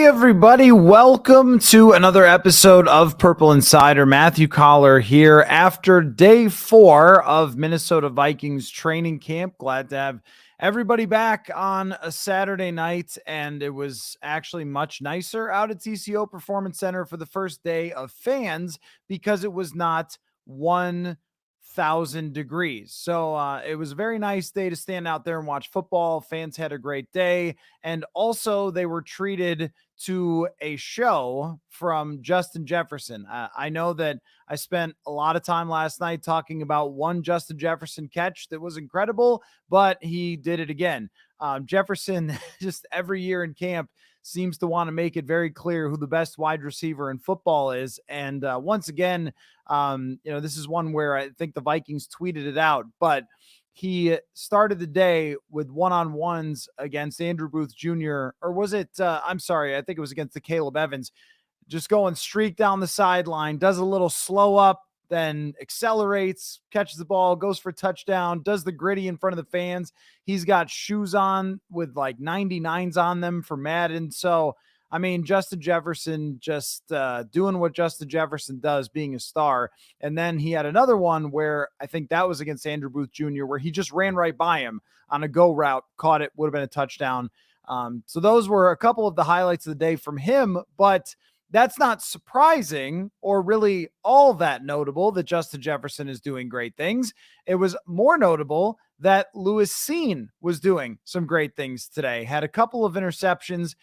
everybody. Welcome to another episode of Purple Insider. Matthew Coller here after day 4 of Minnesota Vikings training camp. Glad to have everybody back on a Saturday night, and it was actually much nicer out at TCO Performance Center for the first day of fans because it was not 1,000 degrees. So it was a very nice day to stand out there and watch football. Fans had a great day. And also they were treated to a show from Justin Jefferson. I know that I spent a lot of time last night talking about one Justin Jefferson catch that was incredible, but he did it again. Jefferson just every year in camp seems to want to make it very clear who the best wide receiver in football is. And once again, this is one where I think the Vikings tweeted it out, but he started the day with one-on-ones against Andrew Booth Jr. Or was it, I think it was against the Caleb Evans, just going streak down the sideline, does a little slow up, then accelerates, catches the ball, goes for a touchdown, does the gritty in front of the fans. He's got shoes on with like 99s on them for Madden. So, I mean, Justin Jefferson just doing what Justin Jefferson does, being a star. And then he had another one where I think that was against Andrew Booth Jr., where he just ran right by him on a go route, caught it, would have been a touchdown. So those were a couple of the highlights of the day from him, but that's not surprising or really all that notable that Justin Jefferson is doing great things. It was more notable that Lewis Cine was doing some great things today. Had a couple of interceptions,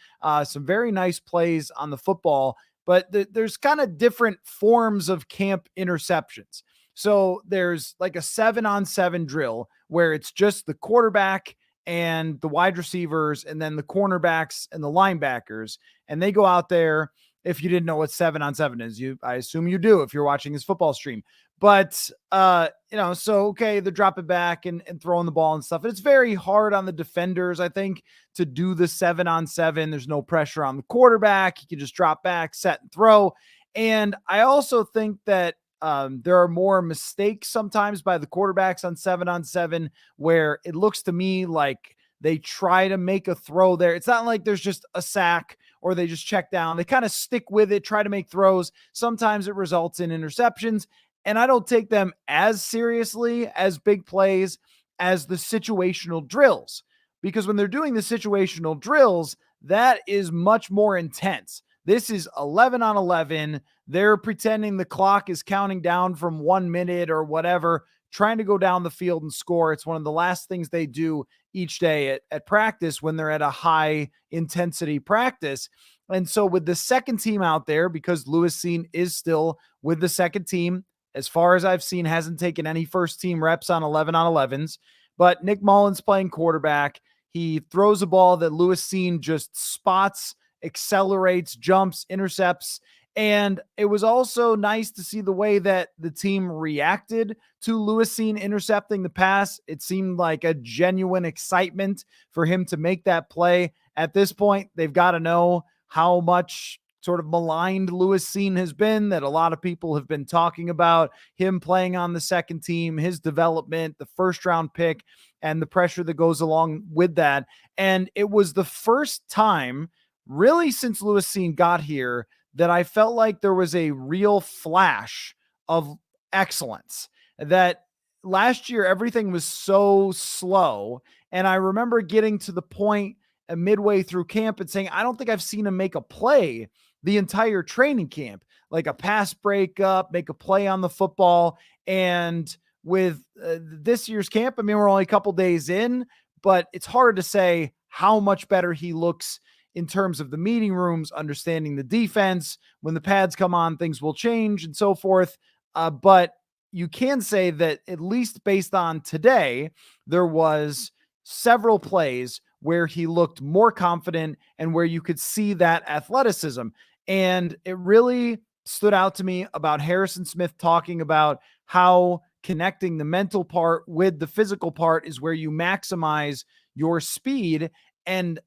some very nice plays on the football, but there's kind of different forms of camp interceptions. So there's like a 7-on-7 drill where it's just the quarterback and the wide receivers and then the cornerbacks and the linebackers, and they go out there. If you didn't know what 7-on-7 is, I assume you do if you're watching his football stream. But, okay, they're dropping back and throwing the ball and stuff. And it's very hard on the defenders, I think, to do the 7-on-7. There's no pressure on the quarterback. He can just drop back, set and throw. And I also think that there are more mistakes sometimes by the quarterbacks on 7-on-7 where it looks to me like they try to make a throw there. It's not like there's just a sack or they just check down. They kind of stick with it, try to make throws. Sometimes it results in interceptions, and I don't take them as seriously as big plays as the situational drills, because when they're doing the situational drills, that is much more intense. This is 11 on 11. They're pretending the clock is counting down from 1 minute or whatever, trying to go down the field and score. It's one of the last things they do each day at practice when they're at a high intensity practice. And so with the second team out there, because Lewis Cine is still with the second team, as far as I've seen, hasn't taken any first team reps on 11 on 11s, but Nick Mullen's playing quarterback. He throws a ball that Lewis Cine just spots, accelerates, jumps, intercepts. And it was also nice to see the way that the team reacted to Lewis Cine intercepting the pass. It seemed like a genuine excitement for him to make that play. At this point, they've got to know how much sort of maligned Lewis Cine has been, that a lot of people have been talking about him playing on the second team, his development, the first round pick, and the pressure that goes along with that. And it was the first time really since Lewis Cine got here that I felt like there was a real flash of excellence. That last year, everything was so slow. And I remember getting to the point midway through camp and saying, I don't think I've seen him make a play the entire training camp, like a pass breakup, make a play on the football. And with this year's camp, I mean, we're only a couple days in, but it's hard to say how much better he looks in terms of the meeting rooms, understanding the defense. When the pads come on, things will change and so forth. But you can say that at least based on today, there was several plays where he looked more confident and where you could see that athleticism. And it really stood out to me about Harrison Smith talking about how connecting the mental part with the physical part is where you maximize your speed. And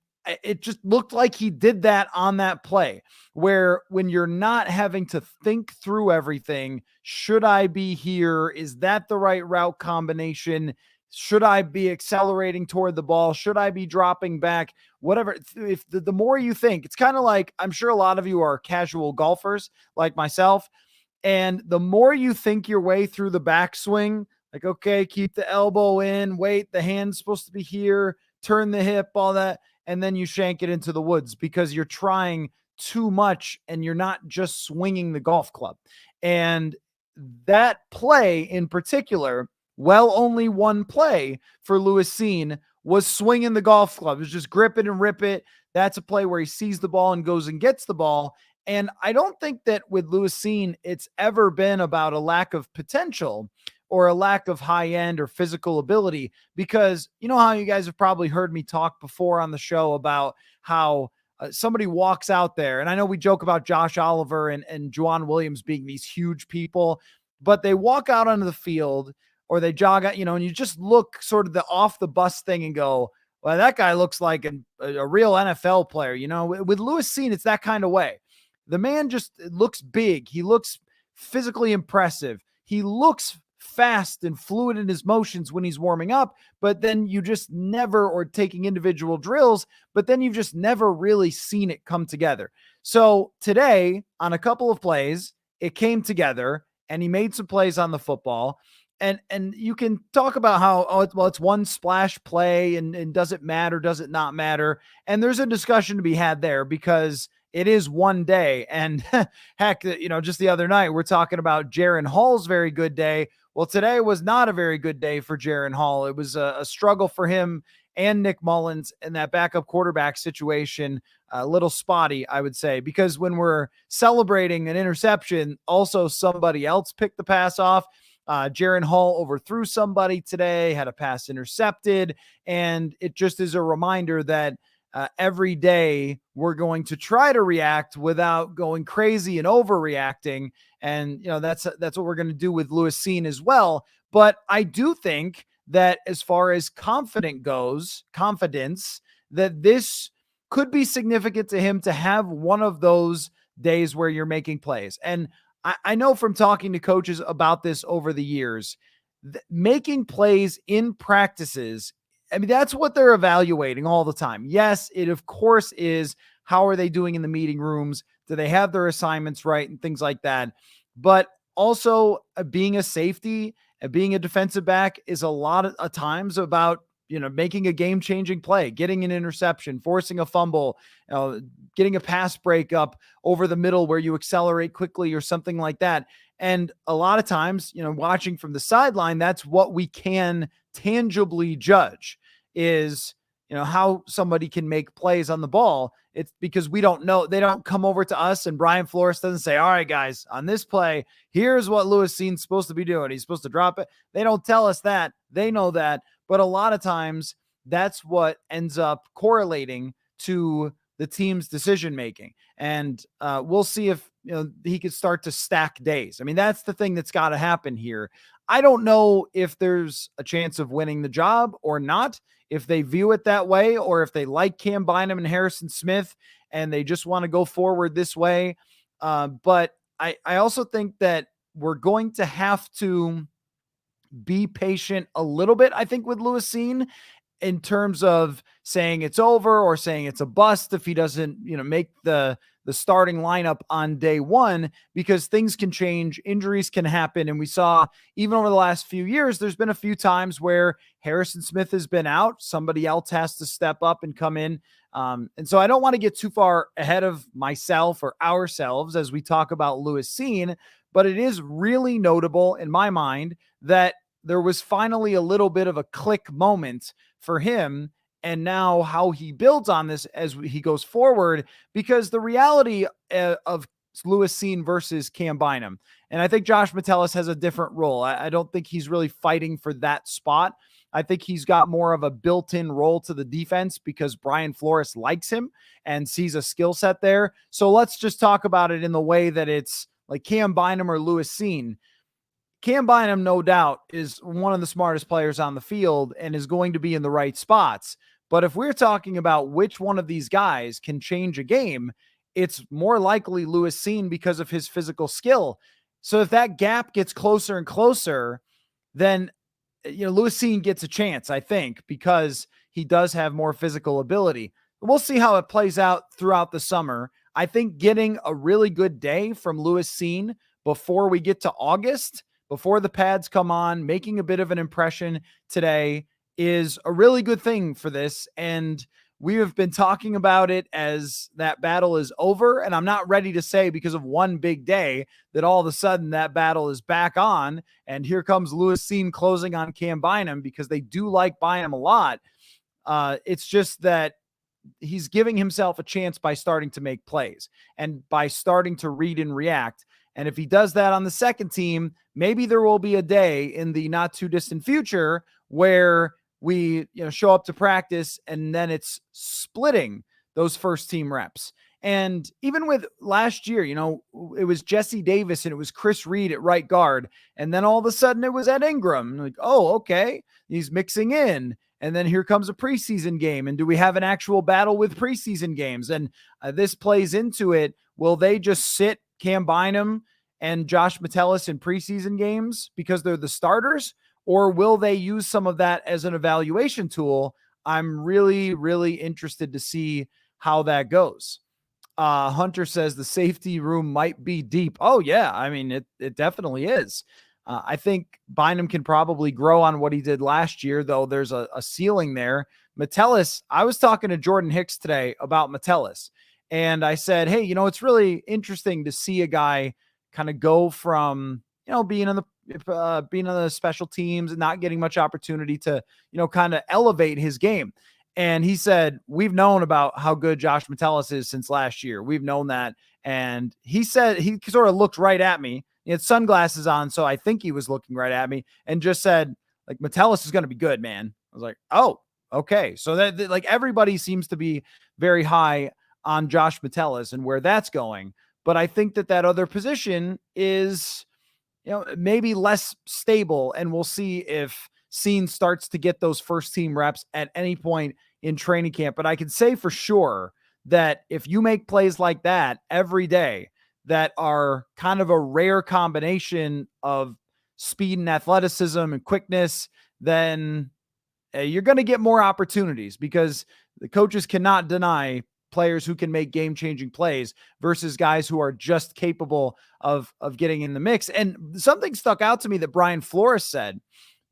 it just looked like he did that on that play, where when you're not having to think through everything, should I be here? Is that the right route combination? Should I be accelerating toward the ball? Should I be dropping back? Whatever. If the more you think, it's kind of like, I'm sure a lot of you are casual golfers like myself. And the more you think your way through the backswing, like, okay, keep the elbow in, wait, the hand's supposed to be here, turn the hip, all that. And then you shank it into the woods because you're trying too much and you're not just swinging the golf club. And that play in particular, well, only one play for Lewis Cine was swinging the golf club. It was just grip it and rip it. That's a play where he sees the ball and goes and gets the ball. And I don't think that with Lewis Cine, it's ever been about a lack of potential or a lack of high end or physical ability, because you know how you guys have probably heard me talk before on the show about how somebody walks out there. And I know we joke about Josh Oliver and Juwan Williams being these huge people, but they walk out onto the field or they jog out, and you just look sort of the off the bus thing and go, well, that guy looks like a real NFL player. With Lewis Cine, it's that kind of way. The man just looks big. He looks physically impressive. He looks fast and fluid in his motions when he's warming up, but then you just never, or taking individual drills, but then you've just never really seen it come together. So today, on a couple of plays, it came together and he made some plays on the football. And you can talk about how, it's one splash play and does it matter? Does it not matter? And there's a discussion to be had there because it is one day. And heck, just the other night, we're talking about Jaren Hall's very good day. Well, today was not a very good day for Jaren Hall. It was a struggle for him and Nick Mullins in that backup quarterback situation. A little spotty, I would say, because when we're celebrating an interception, also somebody else picked the pass off. Jaren Hall overthrew somebody today, had a pass intercepted, and it just is a reminder that every day we're going to try to react without going crazy and overreacting. And, that's what we're going to do with Lewis Cine as well. But I do think that as far as confidence, that this could be significant to him to have one of those days where you're making plays. And I know from talking to coaches about this over the years, making plays in practices, I mean, that's what they're evaluating all the time. Yes, it of course is, how are they doing in the meeting rooms? Do they have their assignments right and things like that? But also being a safety and being a defensive back is a lot of times about, making a game-changing play, getting an interception, forcing a fumble, getting a pass break up over the middle where you accelerate quickly or something like that. And a lot of times, watching from the sideline, that's what we can tangibly judge is, how somebody can make plays on the ball. It's because we don't know. They don't come over to us and Brian Flores doesn't say, all right, guys, on this play, here's what Lewis Cine's supposed to be doing. He's supposed to drop it. They don't tell us that. They know that. But a lot of times that's what ends up correlating to the team's decision-making. And we'll see if he could start to stack days. I mean, that's the thing that's got to happen here. I don't know if there's a chance of winning the job or not, if they view it that way, or if they like Cam Bynum and Harrison Smith and they just want to go forward this way. But I also think that we're going to have to be patient a little bit, I think, with Lewis Cine, in terms of saying it's over or saying it's a bust if he doesn't, make the starting lineup on day one, because things can change, injuries can happen. And we saw even over the last few years, there's been a few times where Harrison Smith has been out. Somebody else has to step up and come in. And so I don't want to get too far ahead of myself or ourselves as we talk about Lewis Cine, but it is really notable in my mind that there was finally a little bit of a click moment for him, and now how he builds on this as he goes forward, because the reality of Lewis Cine versus Cam Bynum, and I think Josh Metellus has a different role. I don't think he's really fighting for that spot. I think he's got more of a built-in role to the defense because Brian Flores likes him and sees a skill set there. So let's just talk about it in the way that it's like Cam Bynum or Lewis Cine. Cam Bynum, no doubt, is one of the smartest players on the field and is going to be in the right spots. But if we're talking about which one of these guys can change a game, it's more likely Lewis Cine because of his physical skill. So if that gap gets closer and closer, then Lewis Cine gets a chance, I think, because he does have more physical ability. We'll see how it plays out throughout the summer. I think getting a really good day from Lewis Cine before we get to August, before the pads come on, making a bit of an impression today is a really good thing for this. And we have been talking about it as that battle is over. And I'm not ready to say because of one big day that all of a sudden that battle is back on. And here comes Lewis Cine closing on Cam Bynum because they do like Bynum a lot. It's just that he's giving himself a chance by starting to make plays and by starting to read and react. And if he does that on the second team, maybe there will be a day in the not too distant future where we show up to practice and then it's splitting those first team reps. And even with last year, it was Jesse Davis and it was Chris Reed at right guard. And then all of a sudden it was Ed Ingram. Like, oh, okay. He's mixing in. And then here comes a preseason game. And do we have an actual battle with preseason games? And this plays into it. Will they just sit Cam Bynum and Josh Metellus in preseason games because they're the starters? Or will they use some of that as an evaluation tool? I'm really, really interested to see how that goes. Hunter says the safety room might be deep. Oh, yeah. I mean, it definitely is. I think Bynum can probably grow on what he did last year, though there's a ceiling there. Metellus, I was talking to Jordan Hicks today about Metellus, and I said, hey, it's really interesting to see a guy kind of go from, being on the special teams and not getting much opportunity to, kind of elevate his game. And he said, we've known about how good Josh Metellus is since last year. We've known that. And he said, he sort of looked right at me. He had sunglasses on, so I think he was looking right at me and just said, like, Metellus is going to be good, man. I was like, oh, okay. So that like everybody seems to be very high on Josh Metellus and where that's going. But I think that other position is, maybe less stable, and we'll see if Cine starts to get those first team reps at any point in training camp. But I can say for sure that if you make plays like that every day that are kind of a rare combination of speed and athleticism and quickness, then you're going to get more opportunities because the coaches cannot deny players who can make game-changing plays versus guys who are just capable of getting in the mix. And something stuck out to me that Brian Flores said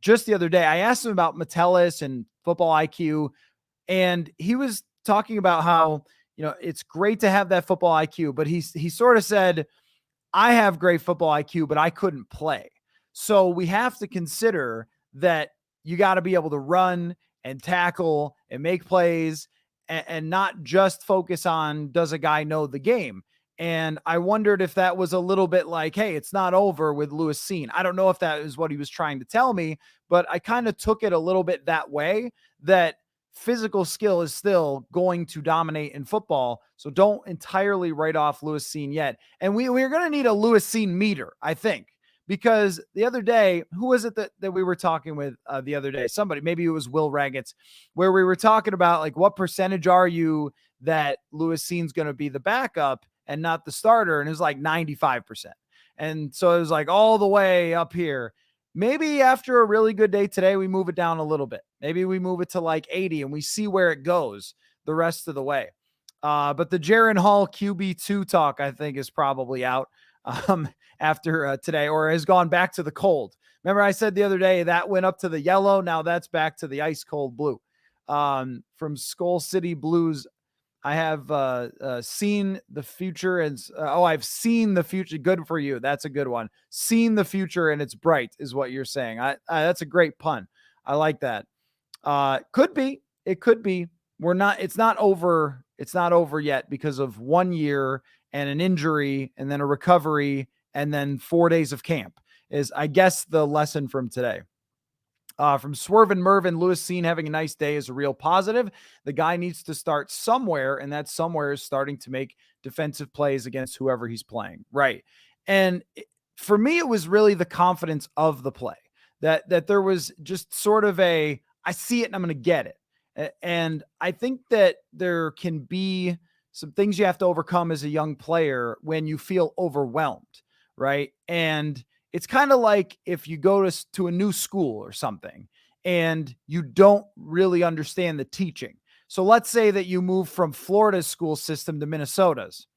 just the other day. I asked him about Metellus and football IQ, and he was talking about how, it's great to have that football IQ, but he sort of said, I have great football IQ, but I couldn't play. So we have to consider that you got to be able to run and tackle and make plays and not just focus on, does a guy know the game? And I wondered if that was a little bit like, hey, it's not over with Lewis Cine. I don't know if that is what he was trying to tell me, but I kind of took it a little bit that way, that physical skill is still going to dominate in football. So don't entirely write off Lewis Cine yet. And we're going to need a Lewis Cine meter, I think, because the other day, who was it that we were talking with the other day? Somebody, maybe it was Will Raggets, where we were talking about like, what percentage are you that Lewis Cine's going to be the backup and not the starter? And it was like 95%. And so it was like all the way up here. Maybe after a really good day today, we move it down a little bit. Maybe we move it to like 80 and we see where it goes the rest of the way. But the Jaron Hall QB2 talk, I think, is probably out after today, or has gone back to the cold. Remember I said the other day that went up to the yellow. Now that's back to the ice cold blue. From Skull City Blues, I have seen the future and I've seen the future. Good for you. That's a good one. Seen the future and it's bright is what you're saying. That's a great pun. I like that. Could be. It could be. It's not over. It's not over yet because of 1 year and an injury and then a recovery and then 4 days of camp is, I guess, the lesson from today. From Swerve and Mervin, Lewis Cine having a nice day is a real positive. The guy needs to start somewhere, and that somewhere is starting to make defensive plays against whoever he's playing. Right. And for me, it was really the confidence of the play that there was just sort of I see it and I'm going to get it. And I think that there can be some things you have to overcome as a young player when you feel overwhelmed. Right. And It's kind of like if you go to a new school or something and you don't really understand the teaching. So let's say that you move from Florida's school system to Minnesota's.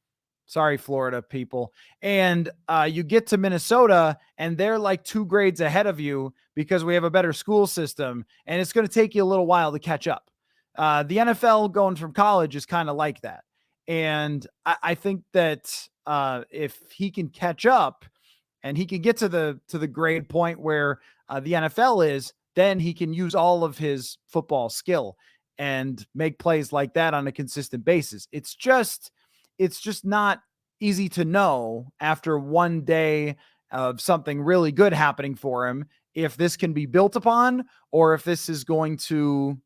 Sorry, Florida people. And you get to Minnesota and they're like 2 grades ahead of you because we have a better school system. And it's going to take you a little while to catch up. The NFL going from college is kind of like that. And I think that if he can catch up and he can get to the grade point where the NFL is, then he can use all of his football skill and make plays like that on a consistent basis. It's just not easy to know after one day of something really good happening for him if this can be built upon or if this is going to,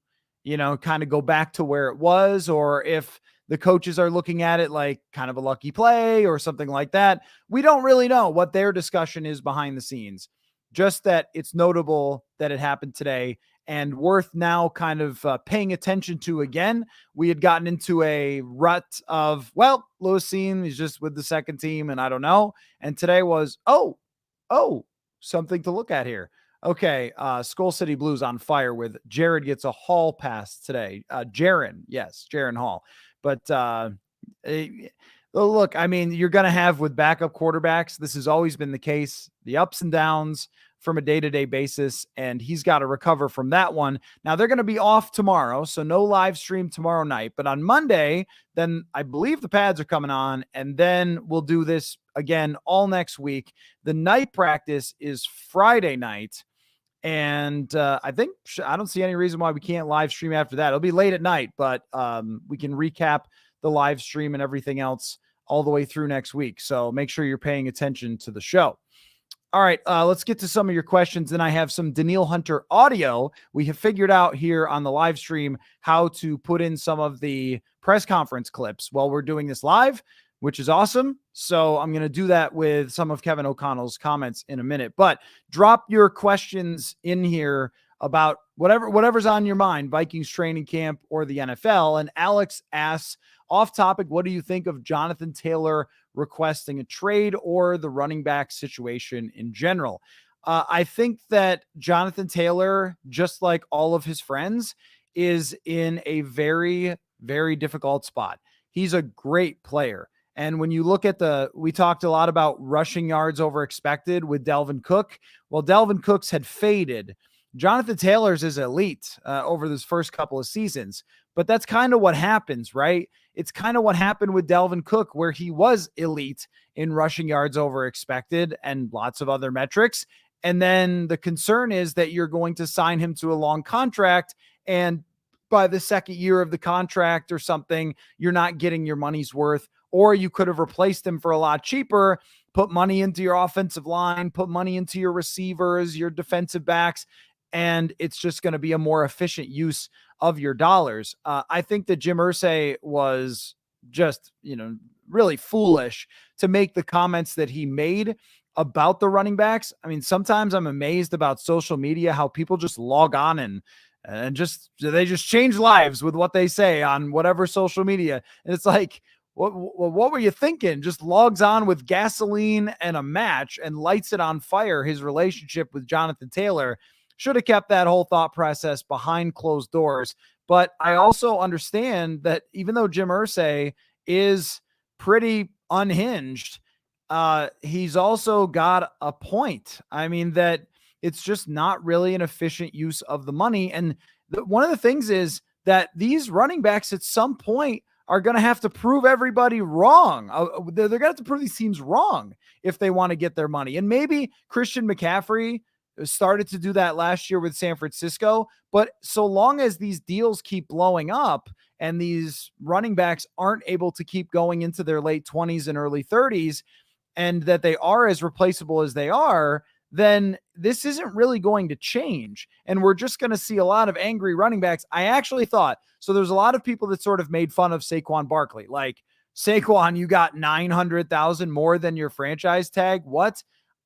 kind of go back to where it was, or if the coaches are looking at it like kind of a lucky play or something like that. We don't really know what their discussion is behind the scenes. Just that it's notable that it happened today and worth now kind of paying attention to again. We had gotten into a rut of, well, Lewis Cine is just with the second team and I don't know. And today was, oh, something to look at here. Okay, Skull City Blues on fire with Jared gets a Hall pass today. Jaron Hall. But eh, look, I mean, you're going to have with backup quarterbacks, this has always been the case, the ups and downs from a day-to-day basis, and he's got to recover from that one. Now, they're going to be off tomorrow, so no live stream tomorrow night. But on Monday, then I believe the pads are coming on, and then we'll do this again all next week. The night practice is Friday night. And I don't see any reason why we can't live stream after that. It'll be late at night, but we can recap the live stream and everything else all the way through next week. So make sure you're paying attention to the show. All right, let's get to some of your questions. Then I have some Danielle Hunter audio. We have figured out here on the live stream how to put in some of the press conference clips while we're doing this live, which is awesome. So I'm going to do that with some of Kevin O'Connell's comments in a minute. But drop your questions in here about whatever's on your mind, Vikings training camp or the NFL. And Alex asks, off topic, what do you think of Jonathan Taylor requesting a trade or the running back situation in general? I think that Jonathan Taylor, just like all of his friends, is in a very, very difficult spot. He's a great player. And when you look at we talked a lot about rushing yards over expected with Dalvin Cook. Well, Dalvin Cook's had faded. Jonathan Taylor's is elite over this first couple of seasons, but that's kind of what happens, right? It's kind of what happened with Dalvin Cook, where he was elite in rushing yards over expected and lots of other metrics. And then the concern is that you're going to sign him to a long contract, and by the second year of the contract or something, you're not getting your money's worth, or you could have replaced him for a lot cheaper, put money into your offensive line, put money into your receivers, your defensive backs, and it's just going to be a more efficient use of your dollars. I think that Jim Irsay was just, really foolish to make the comments that he made about the running backs. I mean, sometimes I'm amazed about social media, how people just log on and they just change lives with what they say on whatever social media. And it's like, what were you thinking? Just logs on with gasoline and a match and lights it on fire. His relationship with Jonathan Taylor should have kept that whole thought process behind closed doors. But I also understand that even though Jim Irsay is pretty unhinged, he's also got a point. I mean, that it's just not really an efficient use of the money. And one of the things is that these running backs at some point are going to have to prove everybody wrong. They're going to have to prove these teams wrong if they want to get their money. And maybe Christian McCaffrey started to do that last year with San Francisco. But so long as these deals keep blowing up and these running backs aren't able to keep going into their late 20s and early 30s, and that they are as replaceable as they are, then this isn't really going to change. And we're just going to see a lot of angry running backs. I actually thought, so there's a lot of people that sort of made fun of Saquon Barkley. Like, Saquon, you got 900,000 more than your franchise tag. What?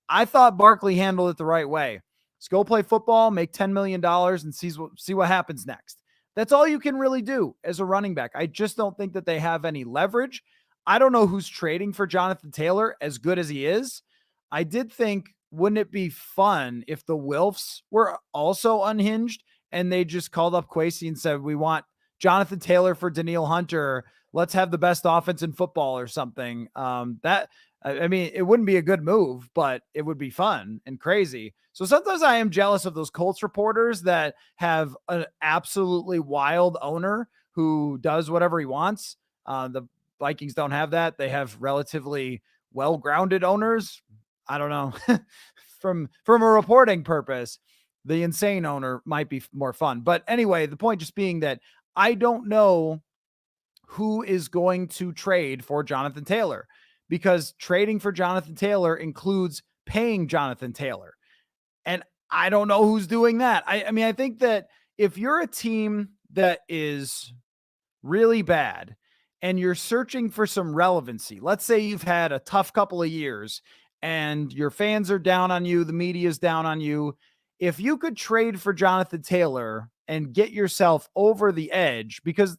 I thought Barkley handled it the right way. Let's go play football, make $10 million and see what happens next. That's all you can really do as a running back. I just don't think that they have any leverage. I don't know who's trading for Jonathan Taylor, as good as he is. I did think wouldn't it be fun if the Wilfs were also unhinged and they just called up Kwesi and said, we want Jonathan Taylor for Danielle Hunter. Let's have the best offense in football or something. I mean, it wouldn't be a good move, but it would be fun and crazy. So sometimes I am jealous of those Colts reporters that have an absolutely wild owner who does whatever he wants. The Vikings don't have that. They have relatively well-grounded owners. I don't know. From a reporting purpose, the insane owner might be more fun. But anyway, the point just being that I don't know who is going to trade for Jonathan Taylor, because trading for Jonathan Taylor includes paying Jonathan Taylor. And I don't know who's doing that. I mean, I think that if you're a team that is really bad and you're searching for some relevancy, let's say you've had a tough couple of years and your fans are down on you, the media is down on you. If you could trade for Jonathan Taylor and get yourself over the edge, because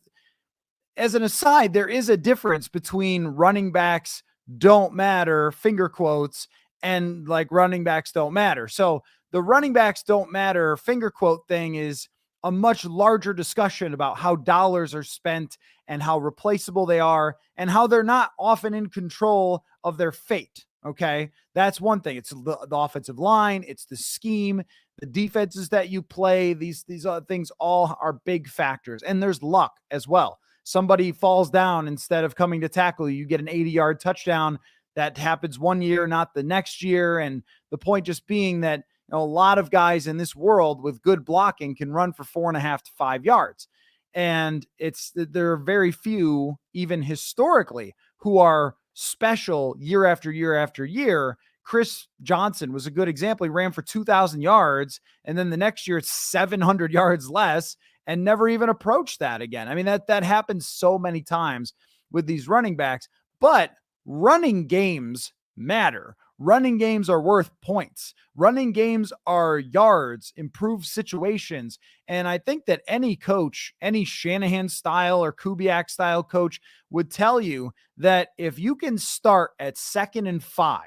as an aside, there is a difference between running backs don't matter, finger quotes, and like running backs don't matter. So the running backs don't matter finger quote thing is a much larger discussion about how dollars are spent and how replaceable they are and how they're not often in control of their fate. Okay. That's one thing. It's the offensive line. It's the scheme, the defenses that you play. These other things all are big factors. And there's luck as well. Somebody falls down instead of coming to tackle you, get an 80-yard touchdown. That happens one year, not the next year. And the point just being that a lot of guys in this world with good blocking can run for 4.5 to 5 yards. And there are very few, even historically, who are special year after year after year. Chris Johnson was a good example. He ran for 2,000 yards, and then the next year it's 700 yards less and never even approached that again. I mean, that happens so many times with these running backs, but running games matter. Running games are worth points. Running games are yards, improved situations. And I think that any coach, any Shanahan style or Kubiak style coach would tell you that if you can start at 2nd and 5,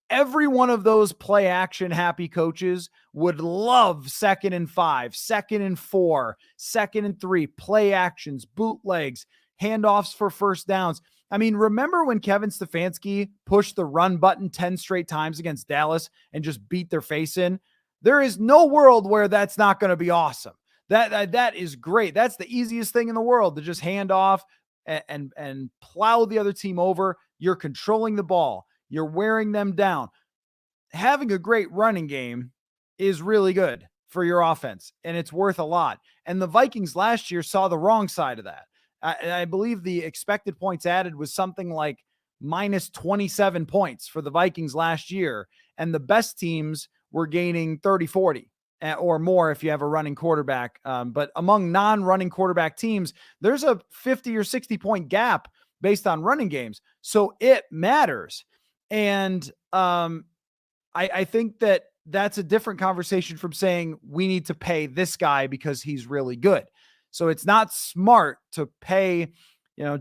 every one of those play action happy coaches would love 2nd and 5, 2nd and 4, 2nd and 3, play actions, bootlegs, handoffs for first downs. I mean, remember when Kevin Stefanski pushed the run button 10 straight times against Dallas and just beat their face in? There is no world where that's not going to be awesome. That is great. That's the easiest thing in the world, to just hand off and plow the other team over. You're controlling the ball. You're wearing them down. Having a great running game is really good for your offense, and it's worth a lot. And the Vikings last year saw the wrong side of that. I believe the expected points added was something like minus 27 points for the Vikings last year. And the best teams were gaining 30, 40 or more if you have a running quarterback. But among non-running quarterback teams, there's a 50 or 60 point gap based on running games. So it matters. And I think that that's a different conversation from saying we need to pay this guy because he's really good. So it's not smart to pay,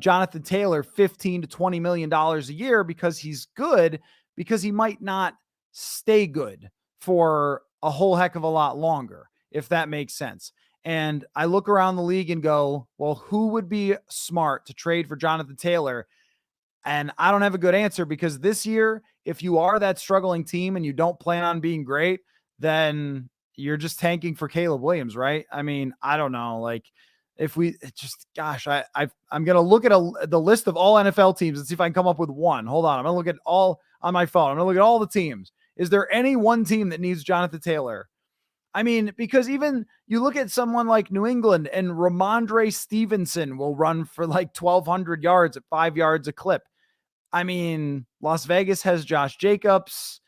Jonathan Taylor $15 to $20 million a year because he's good, because he might not stay good for a whole heck of a lot longer, if that makes sense. And I look around the league and go, well, who would be smart to trade for Jonathan Taylor? And I don't have a good answer, because this year, if you are that struggling team and you don't plan on being great, then you're just tanking for Caleb Williams, right? I mean, I don't know. Like, if we just, gosh, I'm going to look at the list of all NFL teams and see if I can come up with one. Hold on. I'm going to look at all on my phone. I'm going to look at all the teams. Is there any one team that needs Jonathan Taylor? I mean, because even you look at someone like New England, and Ramondre Stevenson will run for like 1,200 yards at 5 yards a clip. I mean, Las Vegas has Josh Jacobs.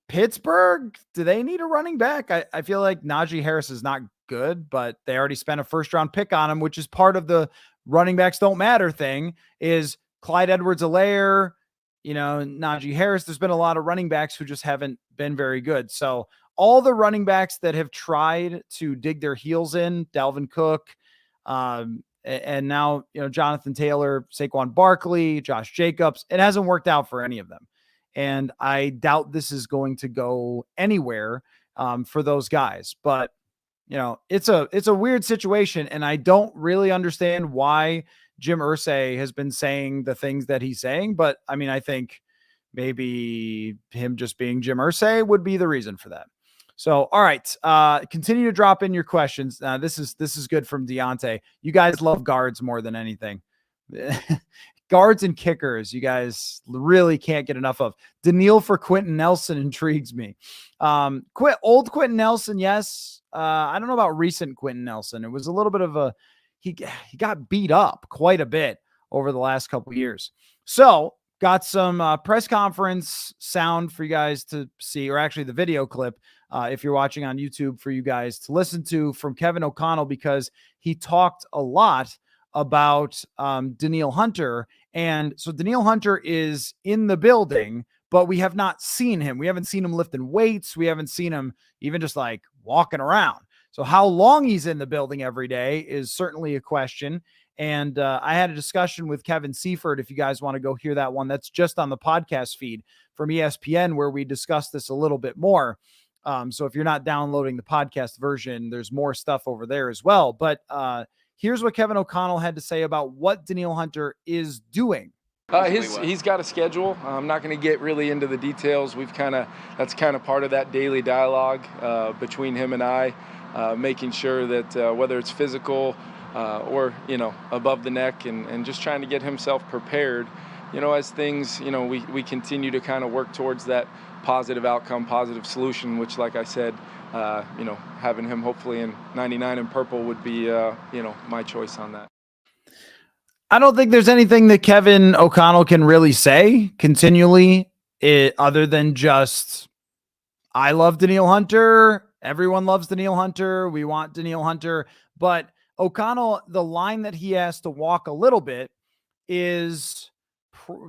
Pittsburgh, do they need a running back? I feel like Najee Harris is not good, but they already spent a first-round pick on him, which is part of the running backs don't matter thing, is Clyde Edwards-Helaire, Najee Harris. There's been a lot of running backs who just haven't been very good. So all the running backs that have tried to dig their heels in, Dalvin Cook, and now, Jonathan Taylor, Saquon Barkley, Josh Jacobs, it hasn't worked out for any of them. And I doubt this is going to go anywhere for those guys. But it's a weird situation, and I don't really understand why Jim Irsay has been saying the things that he's saying. But I mean, I think maybe him just being Jim Irsay would be the reason for that. So, all right, continue to drop in your questions. This is good from Deontay. You guys love guards more than anything. Guards and kickers, you guys really can't get enough of. Danielle for Quentin Nelson intrigues me. Old Quentin Nelson, yes. I don't know about recent Quentin Nelson. It was a little bit of he got beat up quite a bit over the last couple of years. So got some press conference sound for you guys to see, or actually the video clip, if you're watching on YouTube, for you guys to listen to, from Kevin O'Connell, because he talked a lot about Danielle Hunter. And so Danielle Hunter is in the building, but we have not seen him. We haven't seen him lifting weights. We haven't seen him even just like walking around. So how long he's in the building every day is certainly a question. And I had a discussion with Kevin Seifert. If you guys want to go hear that one, that's just on the podcast feed from ESPN, where we discussed this a little bit more. So if you're not downloading the podcast version, there's more stuff over there as well. But here's what Kevin O'Connell had to say about what Danielle Hunter is doing. He's got a schedule. I'm not going to get really into the details. That's kind of part of that daily dialogue between him and I, making sure that whether it's physical or above the neck, and just trying to get himself prepared, as things, we continue to kind of work towards that positive outcome, positive solution, which, like I said, having him hopefully in 99 in purple would be, my choice on that. I don't think there's anything that Kevin O'Connell can really say continually, other than just, I love Danielle Hunter. Everyone loves Danielle Hunter. We want Danielle Hunter. But O'Connell, the line that he has to walk a little bit is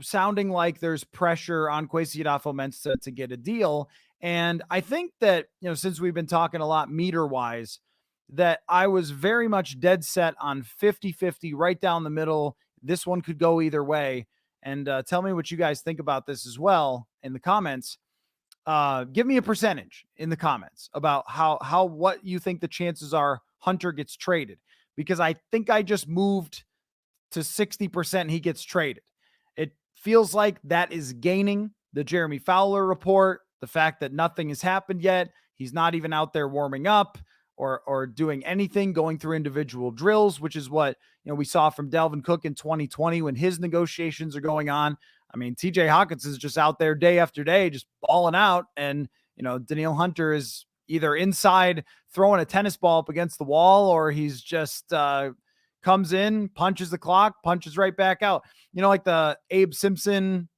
sounding like there's pressure on Kwesi Adolfo-Mensah to get a deal. And I think that, since we've been talking a lot meter-wise, that I was very much dead set on 50-50 right down the middle. This one could go either way. And tell me what you guys think about this as well in the comments. Give me a percentage in the comments about what you think the chances are Hunter gets traded, because I think I just moved to 60% he gets traded. It feels like that is gaining. The Jeremy Fowler report, the fact that nothing has happened yet. He's not even out there warming up or doing anything, going through individual drills, which is what we saw from Dalvin Cook in 2020 when his negotiations are going on. I mean, TJ Hawkins is just out there day after day, just balling out. And, Danielle Hunter is either inside throwing a tennis ball up against the wall, or he's just comes in, punches the clock, punches right back out. Like the Abe Simpson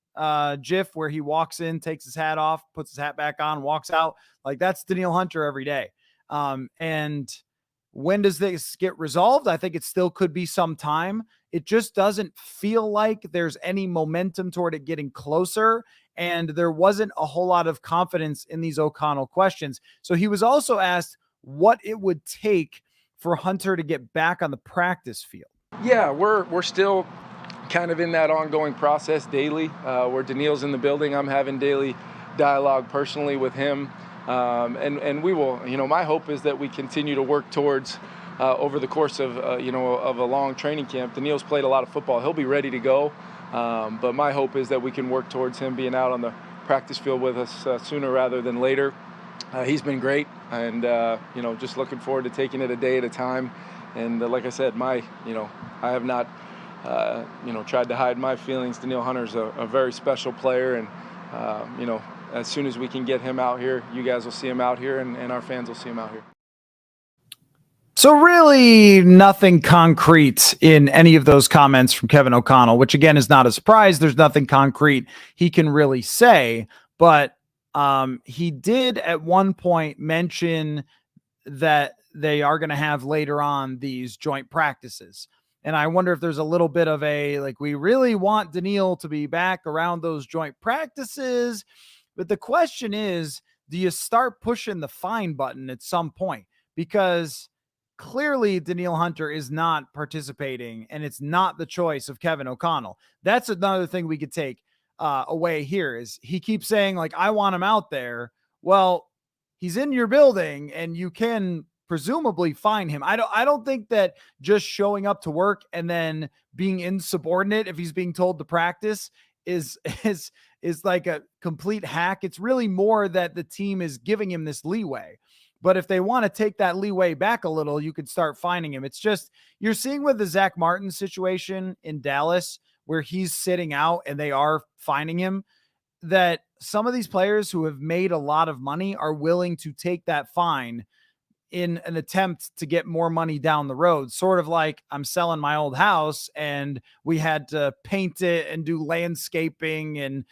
GIF where he walks in, takes his hat off, puts his hat back on, walks out. Like, that's Danielle Hunter every day. And when does this get resolved? I think it still could be some time. It just doesn't feel like there's any momentum toward it getting closer. And there wasn't a whole lot of confidence in these O'Connell questions. So he was also asked what it would take for Hunter to get back on the practice field. Yeah, we're still kind of in that ongoing process daily, where Danielle's in the building. I'm having daily dialogue personally with him. And we will, my hope is that we continue to work towards over the course of, of a long training camp. Danielle's played a lot of football. He'll be ready to go. But my hope is that we can work towards him being out on the practice field with us sooner rather than later. He's been great, and, just looking forward to taking it a day at a time. And like I said, I have not, tried to hide my feelings. Danielle Hunter's a very special player, and, as soon as we can get him out here, you guys will see him out here, and our fans will see him out here. So really nothing concrete in any of those comments from Kevin O'Connell, which again is not a surprise. There's nothing concrete he can really say, but he did at one point mention that they are going to have later on these joint practices. And I wonder if there's a little bit of we really want Danielle to be back around those joint practices. But the question is, do you start pushing the fine button at some point? Because clearly Danielle Hunter is not participating, and it's not the choice of Kevin O'Connell. That's another thing we could take. away here is he keeps saying like, I want him out there. Well, he's in your building and you can presumably find him. I don't think that just showing up to work and then being insubordinate if he's being told to practice is is like a complete hack. It's really more that the team is giving him this leeway. But if they want to take that leeway back a little, you could start finding him. It's just you're seeing with the Zach Martin situation in Dallas where he's sitting out and they are finding him, that some of these players who have made a lot of money are willing to take that fine in an attempt to get more money down the road. Sort of like I'm selling my old house and we had to paint it and do landscaping and,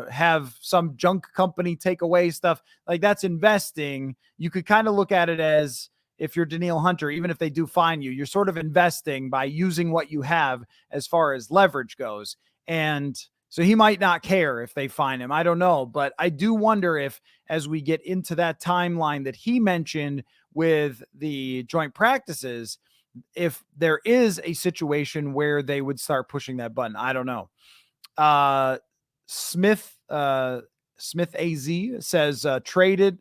have some junk company take away stuff. Like that's investing. You could kind of look at it as, if you're Danielle Hunter, even if they do fine you, you're sort of investing by using what you have as far as leverage goes. And so he might not care if they fine him. I don't know. But I do wonder if, as we get into that timeline that he mentioned with the joint practices, if there is a situation where they would start pushing that button. I don't know. Smith AZ says traded.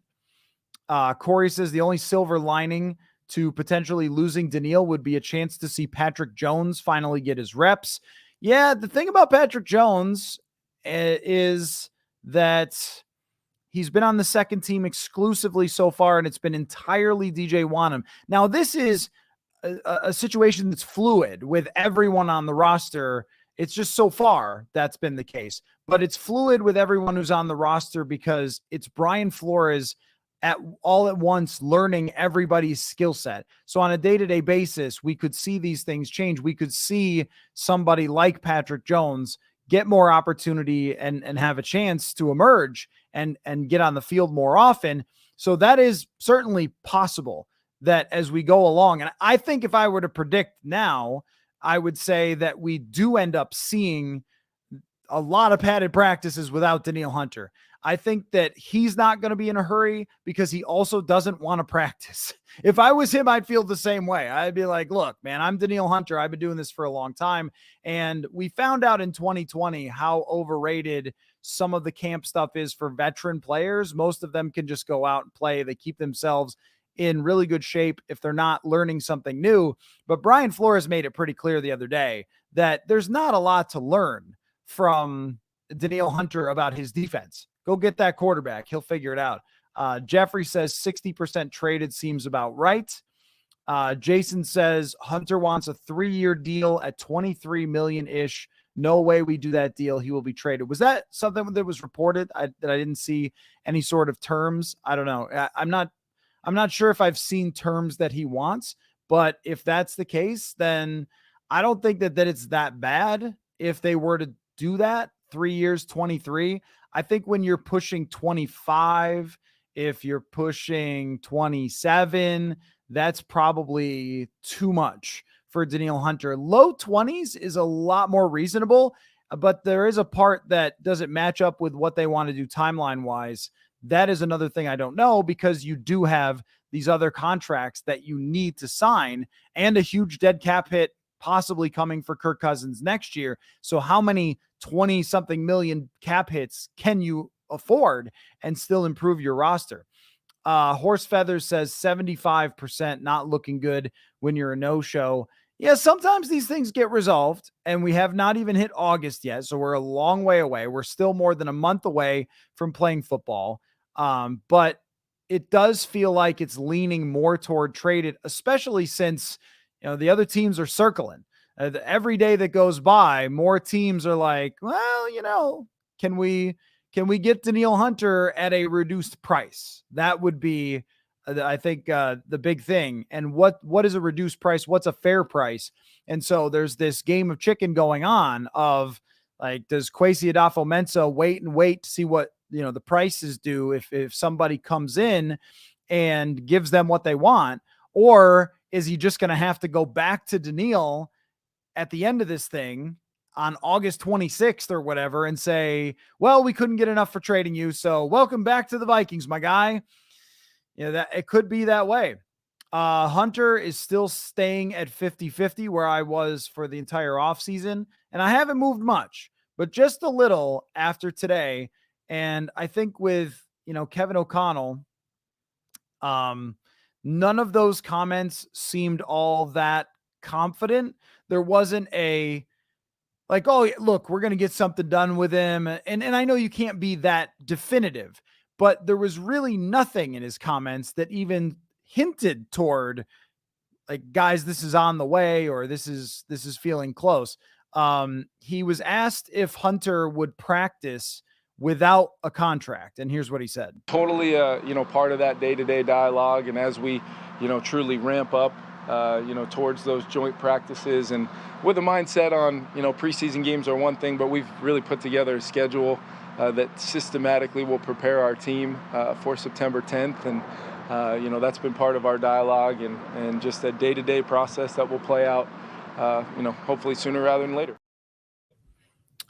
Corey says the only silver lining to potentially losing Danielle would be a chance to see Patrick Jones finally get his reps. Yeah, the thing about Patrick Jones is that he's been on the second team exclusively so far, and it's been entirely DJ Wanham. Now, this is a situation that's fluid with everyone on the roster. It's just so far that's been the case. But it's fluid with everyone who's on the roster because it's Brian Flores all at once learning everybody's skill set. So on a day-to-day basis, we could see these things change. We could see somebody like Patrick Jones get more opportunity and have a chance to emerge and get on the field more often. So that is certainly possible that as we go along, and I think if I were to predict now, I would say that we do end up seeing a lot of padded practices without Danielle Hunter. I think that he's not going to be in a hurry because he also doesn't want to practice. If I was him, I'd feel the same way. I'd be like, look, man, I'm Danielle Hunter. I've been doing this for a long time. And we found out in 2020 how overrated some of the camp stuff is for veteran players. Most of them can just go out and play. They keep themselves in really good shape if they're not learning something new. But Brian Flores made it pretty clear the other day that there's not a lot to learn from Danielle Hunter about his defense. Go get that quarterback. He'll figure it out. Jeffrey says 60% traded seems about right. Jason says Hunter wants a 3-year deal at $23 million-ish. No way we do that deal. He will be traded. Was that something that was reported that I didn't see any sort of terms? I don't know. I'm not sure if I've seen terms that he wants, but if that's the case, then I don't think that it's that bad if they were to do that. 3 years, 23. I think when you're pushing 25, if you're pushing 27, that's probably too much for Danielle Hunter. Low 20s is a lot more reasonable, but there is a part that doesn't match up with what they want to do timeline-wise. That is another thing I don't know, because you do have these other contracts that you need to sign and a huge dead cap hit possibly coming for Kirk Cousins next year. So how many 20-something million cap hits can you afford and still improve your roster? Horse Feathers says 75% not looking good when you're a no-show. Yeah, sometimes these things get resolved, and we have not even hit August yet, so we're a long way away. We're still more than a month away from playing football, but it does feel like it's leaning more toward traded, especially since the other teams are circling. Every day that goes by, more teams are like, well, can we get Danielle Hunter at a reduced price? That would be, I think, the big thing. And what is a reduced price? What's a fair price? And so there's this game of chicken going on of like, does Kwesi Adolfo-Mensah wait to see what the prices do if somebody comes in and gives them what they want, or is he just going to have to go back to Danielle at the end of this thing on August 26th or whatever and say, well, we couldn't get enough for trading you, so welcome back to the Vikings, my guy. That it could be that way. Hunter is still staying at 50-50 where I was for the entire offseason, and I haven't moved much, but just a little after today. And I think with, Kevin O'Connell, um, none of those comments seemed all that confident. There wasn't a like, oh, look, we're going to get something done with him. And I know you can't be that definitive, but there was really nothing in his comments that even hinted toward like, guys, this is on the way, or this is feeling close. He was asked if Hunter would practice without a contract, and here's what he said. Totally, part of that day-to-day dialogue, and as we, truly ramp up, towards those joint practices, and with a mindset on, preseason games are one thing, but we've really put together a schedule that systematically will prepare our team for September 10th, and that's been part of our dialogue, and just a day-to-day process that will play out, hopefully sooner rather than later.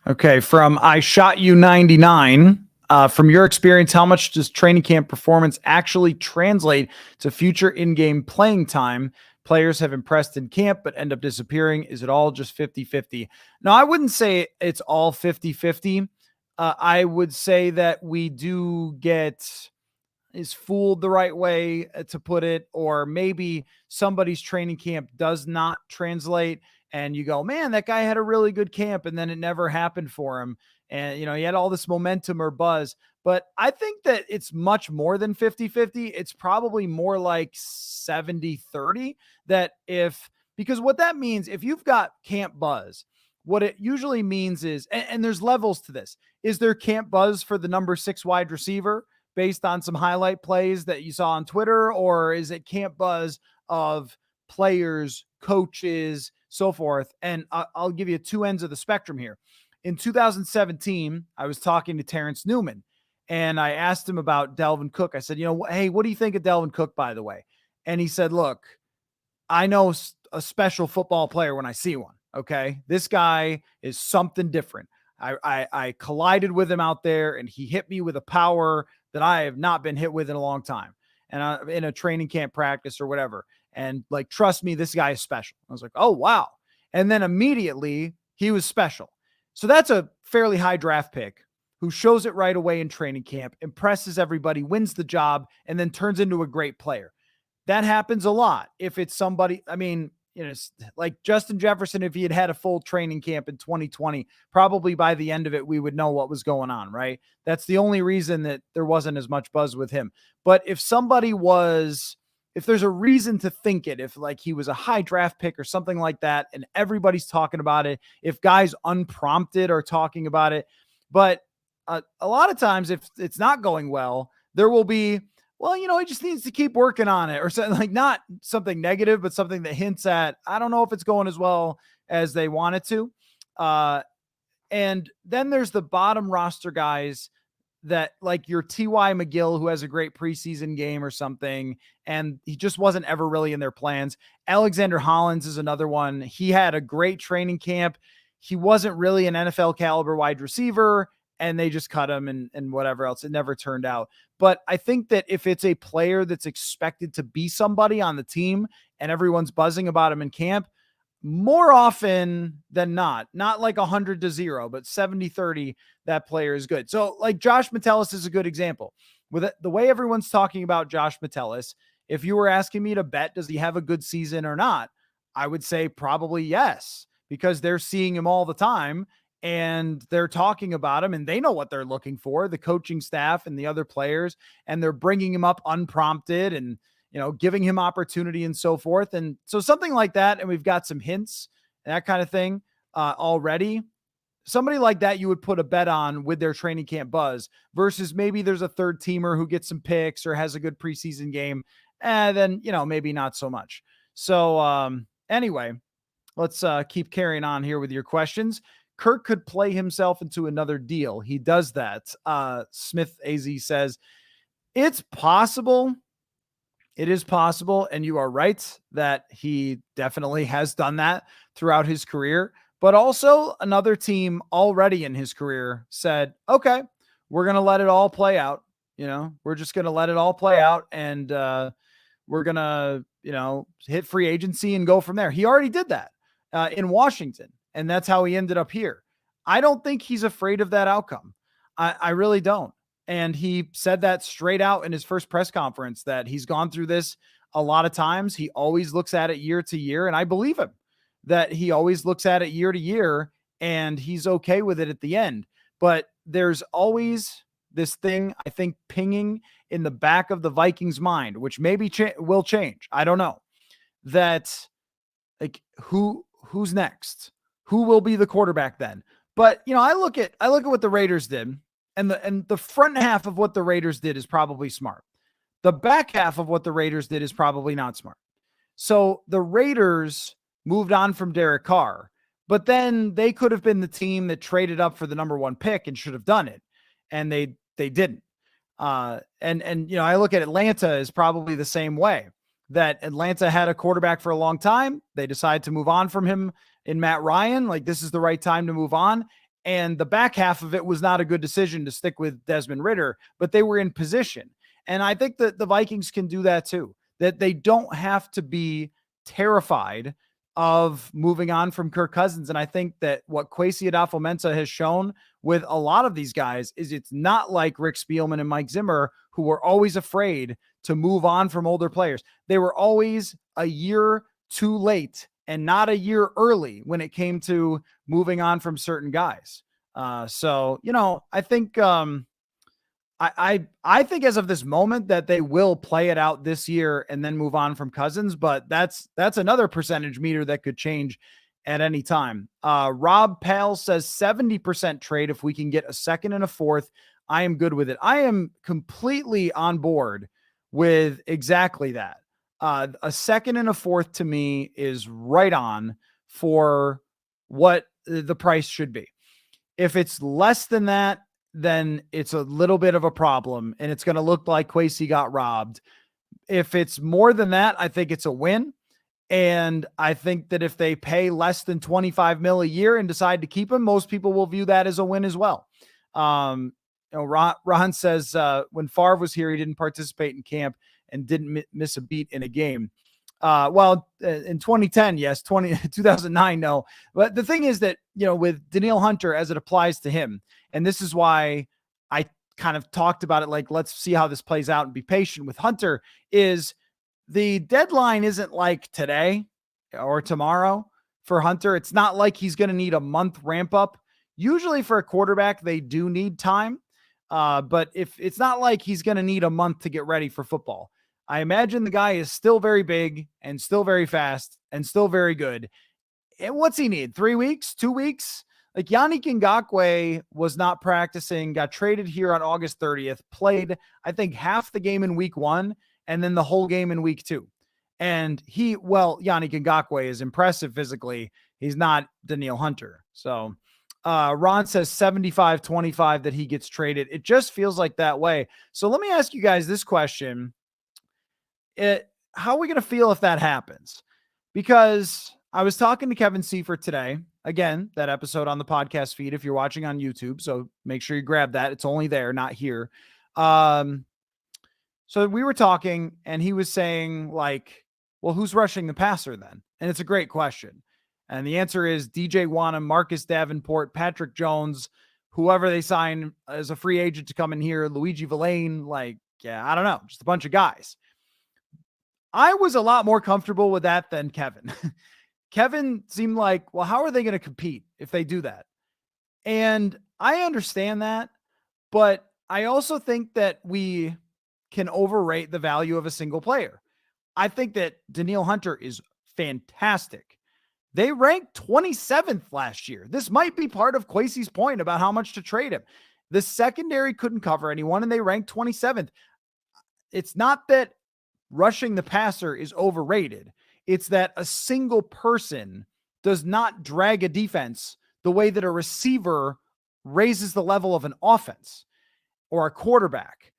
Okay, from I Shot You 99. From your experience, how much does training camp performance actually translate to future in-game playing time? Players have impressed in camp but end up disappearing. Is it all just 50-50? No, I wouldn't say it's all 50-50. I would say that we do get is fooled the right way to put it, or maybe somebody's training camp does not translate and you go, man, that guy had a really good camp and then it never happened for him. And, he had all this momentum or buzz. But I think that it's much more than 50-50. It's probably more like 70-30. Because what that means, if you've got camp buzz, what it usually means is, and there's levels to this, is there camp buzz for the number 6 wide receiver based on some highlight plays that you saw on Twitter? Or is it camp buzz of players, coaches, so forth? And I'll give you 2 ends of the spectrum here. In 2017, I was talking to Terrence Newman and I asked him about Dalvin Cook. I said, hey, what do you think of Dalvin Cook, by the way? And he said, look, I know a special football player when I see one. Okay. This guy is something different. I collided with him out there and he hit me with a power that I have not been hit with in a long time. And in a training camp practice or whatever. And like, trust me, this guy is special. I was like, oh, wow. And then immediately he was special. So that's a fairly high draft pick who shows it right away in training camp, impresses everybody, wins the job, and then turns into a great player. That happens a lot. If it's somebody, like Justin Jefferson, if he had had a full training camp in 2020, probably by the end of it, we would know what was going on, right? That's the only reason that there wasn't as much buzz with him. But if there's a reason to think it, if like he was a high draft pick or something like that, and everybody's talking about it, if guys unprompted are talking about it, but a lot of times if it's not going well, there will be, well, he just needs to keep working on it or something, like not something negative, but something that hints at, I don't know if it's going as well as they want it to. And then there's the bottom roster guys that like your T.Y. McGill, who has a great preseason game or something, and he just wasn't ever really in their plans. Alexander Hollins is another one. He had a great training camp. He wasn't really an NFL caliber wide receiver, and they just cut him and whatever else. It never turned out. But I think that if it's a player that's expected to be somebody on the team and everyone's buzzing about him in camp, more often than not like 100-0, but 70-30, that player is good. So like Josh Metellus is a good example. With the way everyone's talking about Josh Metellus, if you were asking me to bet, does he have a good season or not? I would say probably yes, because they're seeing him all the time and they're talking about him and they know what they're looking for, the coaching staff and the other players, and they're bringing him up unprompted and, giving him opportunity and so forth. And so something like that, and we've got some hints and that kind of thing already. Somebody like that you would put a bet on with their training camp buzz versus maybe there's a third teamer who gets some picks or has a good preseason game. And then, maybe not so much. So anyway, let's keep carrying on here with your questions. Kirk could play himself into another deal. He does that. Smith AZ says, it's possible. It is possible. And you are right that he definitely has done that throughout his career. But also another team already in his career said, okay, we're going to let it all play out. We're just going to let it all play out. And we're going to, hit free agency and go from there. He already did that in Washington. And that's how he ended up here. I don't think he's afraid of that outcome. I really don't. And he said that straight out in his first press conference, that he's gone through this a lot of times. He always looks at it year to year. And I believe him that he always looks at it year to year and he's okay with it at the end. But there's always this thing, I think, pinging in the back of the Vikings mind, which maybe will change. I don't know. That, like, who's next? Who will be the quarterback then? But I look at what the Raiders did, and the front half of what the Raiders did is probably smart. The back half of what the Raiders did is probably not smart. So the Raiders moved on from Derek Carr, but then they could have been the team that traded up for the number 1 pick and should have done it, and they didn't. And I look at Atlanta as probably the same way. That Atlanta had a quarterback for a long time. They decided to move on from him in Matt Ryan. Like, this is the right time to move on. And the back half of it was not a good decision to stick with Desmond Ridder, but they were in position. And I think that the Vikings can do that too, that they don't have to be terrified of moving on from Kirk Cousins. And I think that what Kwesi Adolfo-Mensah has shown with a lot of these guys is it's not like Rick Spielman and Mike Zimmer, who were always afraid to move on from older players. They were always a year too late and not a year early when it came to moving on from certain guys. So I think I think as of this moment that they will play it out this year and then move on from Cousins, but that's another percentage meter that could change at any time. Rob Pal says 70% trade if we can get a second and a fourth. I am good with it. I am completely on board with exactly that. A second and a fourth to me is right on for what the price should be. If it's less than that, then it's a little bit of a problem and it's going to look like Kwesi got robbed. If it's more than that, I think it's a win. And I think that if they pay less than 25 mil a year and decide to keep him, most people will view that as a win as well. Ron says when Favre was here, he didn't participate in camp and didn't miss a beat in a game. In 2010, yes, 2009, no. But the thing is that, with Danielle Hunter, as it applies to him, and this is why I kind of talked about it, like, let's see how this plays out and be patient with Hunter, is the deadline isn't like today or tomorrow for Hunter. It's not like he's going to need a month ramp up. Usually for a quarterback, they do need time. But if it's not like he's going to need a month to get ready for football. I imagine the guy is still very big and still very fast and still very good. And what's he need? 3 weeks, 2 weeks? Like, Yannick Ngakoue was not practicing, got traded here on August 30th, played, I think, half the game in week 1 and then the whole game in week 2. And Yannick Ngakoue is impressive physically. He's not Danielle Hunter. So Ron says 75-25 that he gets traded. It just feels like that way. So let me ask you guys this question. How are we going to feel if that happens? Because I was talking to Kevin Seifert today. Again, that episode on the podcast feed if you're watching on YouTube. So make sure you grab that. It's only there, not here. So we were talking and he was saying, like, well, who's rushing the passer then? And it's a great question. And the answer is DJ Wanham, Marcus Davenport, Patrick Jones, whoever they sign as a free agent to come in here, Luigi Villain, I don't know, just a bunch of guys. I was a lot more comfortable with that than Kevin. Kevin seemed like, well, how are they going to compete if they do that? And I understand that, but I also think that we can overrate the value of a single player. I think that Danielle Hunter is fantastic. They ranked 27th last year. This might be part of Kwesi's point about how much to trade him. The secondary couldn't cover anyone, and they ranked 27th. It's not that rushing the passer is overrated. It's that a single person does not drag a defense the way that a receiver raises the level of an offense or a quarterback.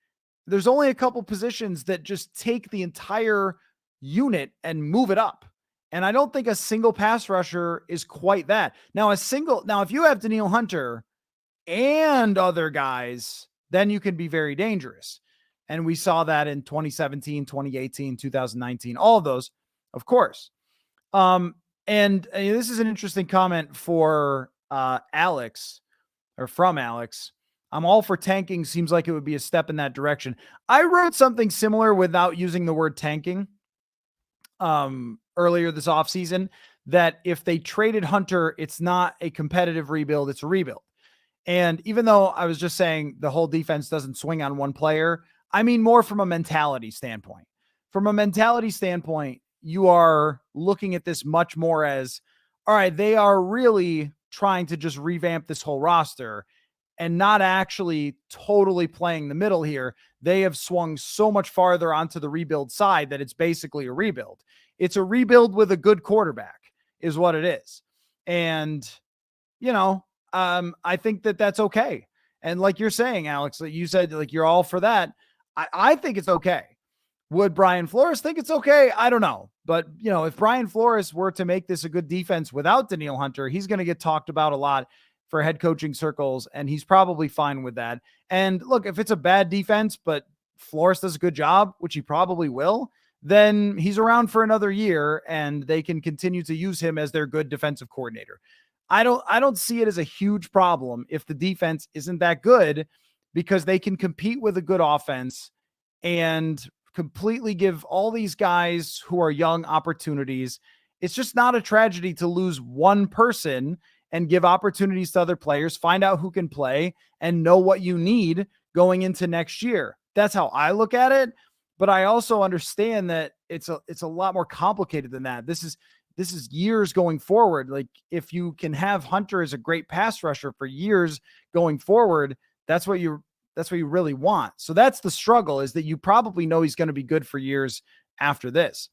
There's only a couple positions that just take the entire unit and move it up. And I don't think a single pass rusher is quite that. Now, if you have Danielle Hunter and other guys, then you can be very dangerous. And we saw that in 2017, 2018, 2019, all of those, of course. And this is an interesting comment for Alex, or from Alex, I'm all for tanking. Seems like it would be a step in that direction. I wrote something similar without using the word tanking earlier this offseason, that if they traded Hunter, it's not a competitive rebuild, it's a rebuild. And even though I was just saying the whole defense doesn't swing on one player, I mean more from a mentality standpoint. From a mentality standpoint, you are looking at this much more as, all right, they are really trying to just revamp this whole roster and not actually totally playing the middle here. They have swung so much farther onto the rebuild side that it's basically a rebuild. It's a rebuild with a good quarterback is what it is. And, you know, I think that that's okay. And like you're saying, Alex, like you said, like you're all for that. I think it's okay. Would Brian Flores think it's okay? I don't know. But, you know, if Brian Flores were to make this a good defense without Danielle Hunter, he's going to get talked about a lot for head coaching circles, and he's probably fine with that. And look, if it's a bad defense, but Flores does a good job, which he probably will, then he's around for another year and they can continue to use him as their good defensive coordinator. I don't see it as a huge problem if the defense isn't that good, because they can compete with a good offense and completely give all these guys who are young opportunities. It's just not a tragedy to lose one person and give opportunities to other players, find out who can play, and know what you need going into next year. That's how I look at it. But I also understand that it's a lot more complicated than that. This is years going forward. Like, if you can have Hunter as a great pass rusher for years going forward, that's what you really want. So that's the struggle, is that you probably know he's going to be good for years after this.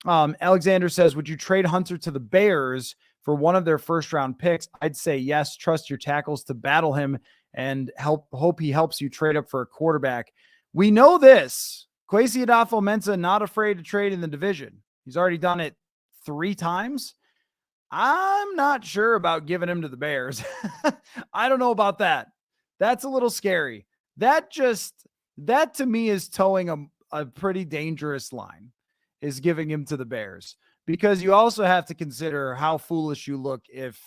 Alexander says, would you trade Hunter to the Bears for one of their first round picks? I'd say yes. Trust your tackles to battle him and hope he helps you trade up for a quarterback. We know this. Kwesi Adolfo-Mensah not afraid to trade in the division. He's already done it 3 times. I'm not sure about giving him to the Bears. I don't know about that. That's a little scary. That to me is towing a pretty dangerous line, is giving him to the Bears, because you also have to consider how foolish you look if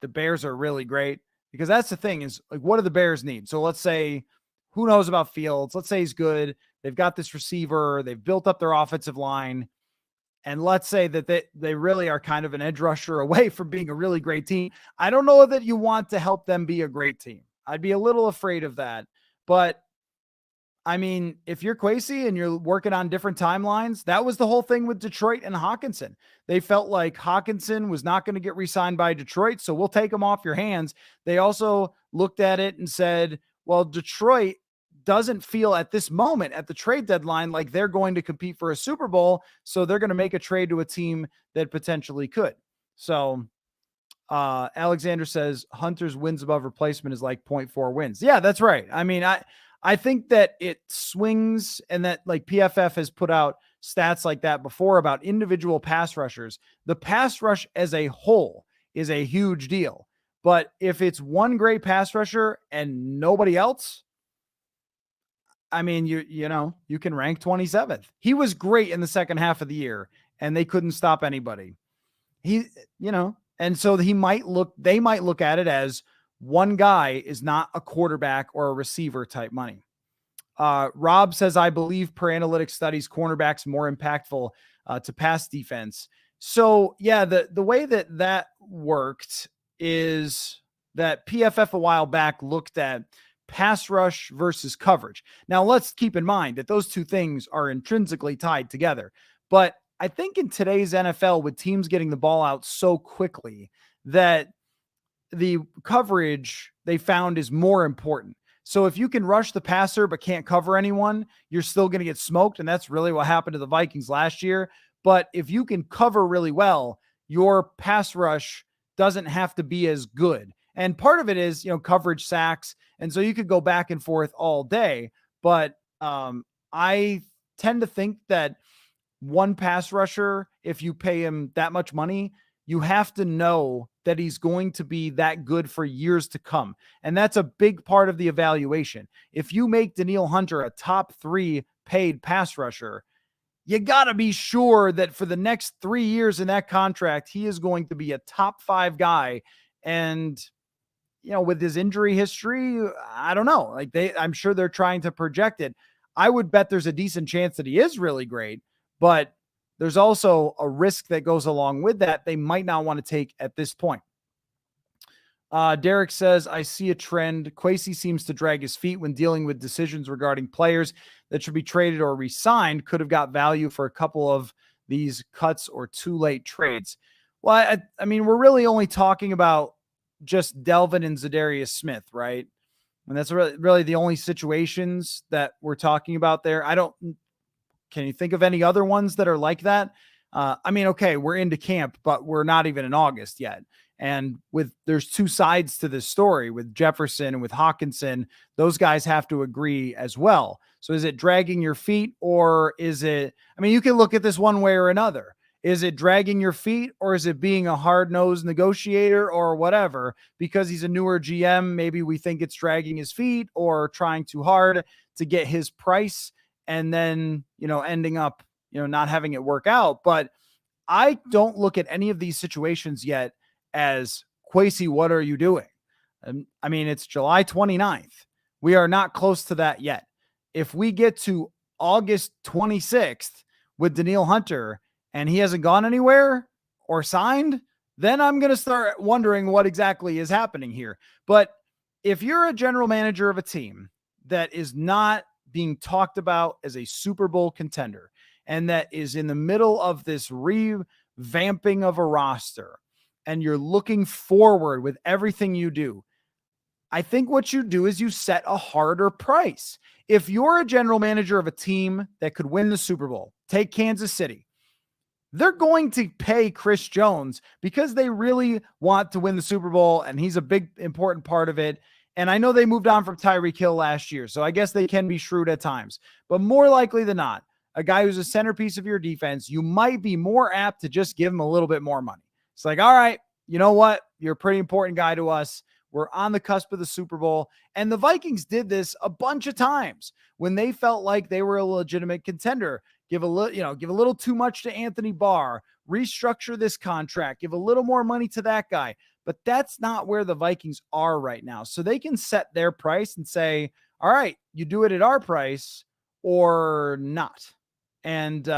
the Bears are really great, because that's the thing, is like, what do the Bears need? So let's say, who knows about Fields? Let's say he's good. They've got this receiver. They've built up their offensive line. And let's say that they really are kind of an edge rusher away from being a really great team. I don't know that you want to help them be a great team. I'd be a little afraid of that. But I mean, if you're Kwesi and you're working on different timelines, that was the whole thing with Detroit and Hawkinson. They felt like Hawkinson was not going to get re-signed by Detroit, so we'll take him off your hands. They also looked at it and said, well, Detroit doesn't feel at this moment at the trade deadline like they're going to compete for a Super Bowl, so they're going to make a trade to a team that potentially could. So Alexander says Hunter's wins above replacement is like 0.4 wins. Yeah, that's right. I mean, I think that it swings, and that, like, PFF has put out stats like that before about individual pass rushers. The pass rush as a whole is a huge deal. But if it's one great pass rusher and nobody else, I mean, you know, you can rank 27th. He was great in the second half of the year and they couldn't stop anybody. And so they might look at it as one guy is not a quarterback or a receiver type money. Rob says, I believe per analytics studies, cornerbacks more impactful to pass defense. So yeah, the way that worked is that PFF a while back looked at pass rush versus coverage. Now let's keep in mind that those two things are intrinsically tied together. But I think in today's NFL, with teams getting the ball out so quickly, that the coverage they found is more important. So if you can rush the passer but can't cover anyone, you're still going to get smoked. And that's really what happened to the Vikings last year. But if you can cover really well, your pass rush doesn't have to be as good. And part of it is, coverage, sacks. And so you could go back and forth all day. But I tend to think that one pass rusher, if you pay him that much money, you have to know that he's going to be that good for years to come. And that's a big part of the evaluation. If you make Danielle Hunter a top 3 paid pass rusher, you got to be sure that for the next 3 years in that contract, he is going to be a top 5 guy And, with his injury history, I don't know. Like I'm sure they're trying to project it. I would bet there's a decent chance that he is really great, but there's also a risk that goes along with that they might not want to take at this point. Derek says, I see a trend. Kwesi seems to drag his feet when dealing with decisions regarding players that should be traded or re-signed. Could have got value for a couple of these cuts or too late trades. Well, I mean, we're really only talking about just Delvin and Zadarius Smith, right? And that's really the only situations that we're talking about there. Can you think of any other ones that are like that? I mean, okay, we're into camp, but we're not even in August yet. And there's two sides to this story with Jefferson and with Hawkinson. Those guys have to agree as well. So is it dragging your feet, or is it, I mean, you can look at this one way or another. Is it dragging your feet, or is it being a hard-nosed negotiator or whatever? Because he's a newer GM, maybe we think it's dragging his feet or trying too hard to get his price and then, ending up, not having it work out. But I don't look at any of these situations yet as, Kwesi, what are you doing? I mean, it's July 29th. We are not close to that yet. If we get to August 26th with Danielle Hunter and he hasn't gone anywhere or signed, then I'm going to start wondering what exactly is happening here. But if you're a general manager of a team that is not being talked about as a Super Bowl contender and that is in the middle of this revamping of a roster, and you're looking forward with everything you do, I think what you do is you set a harder price. If you're a general manager of a team that could win the Super Bowl, take Kansas City, they're going to pay Chris Jones because they really want to win the Super Bowl, and he's a big, important part of it. And I know they moved on from Tyreek Hill last year, so I guess they can be shrewd at times. But more likely than not, a guy who's a centerpiece of your defense, you might be more apt to just give him a little bit more money. It's like, all right, you know what? You're a pretty important guy to us. We're on the cusp of the Super Bowl. And the Vikings did this a bunch of times when they felt like they were a legitimate contender. Give a little too much to Anthony Barr, restructure this contract, give a little more money to that guy. But that's not where the Vikings are right now. So they can set their price and say, all right, you do it at our price or not. And,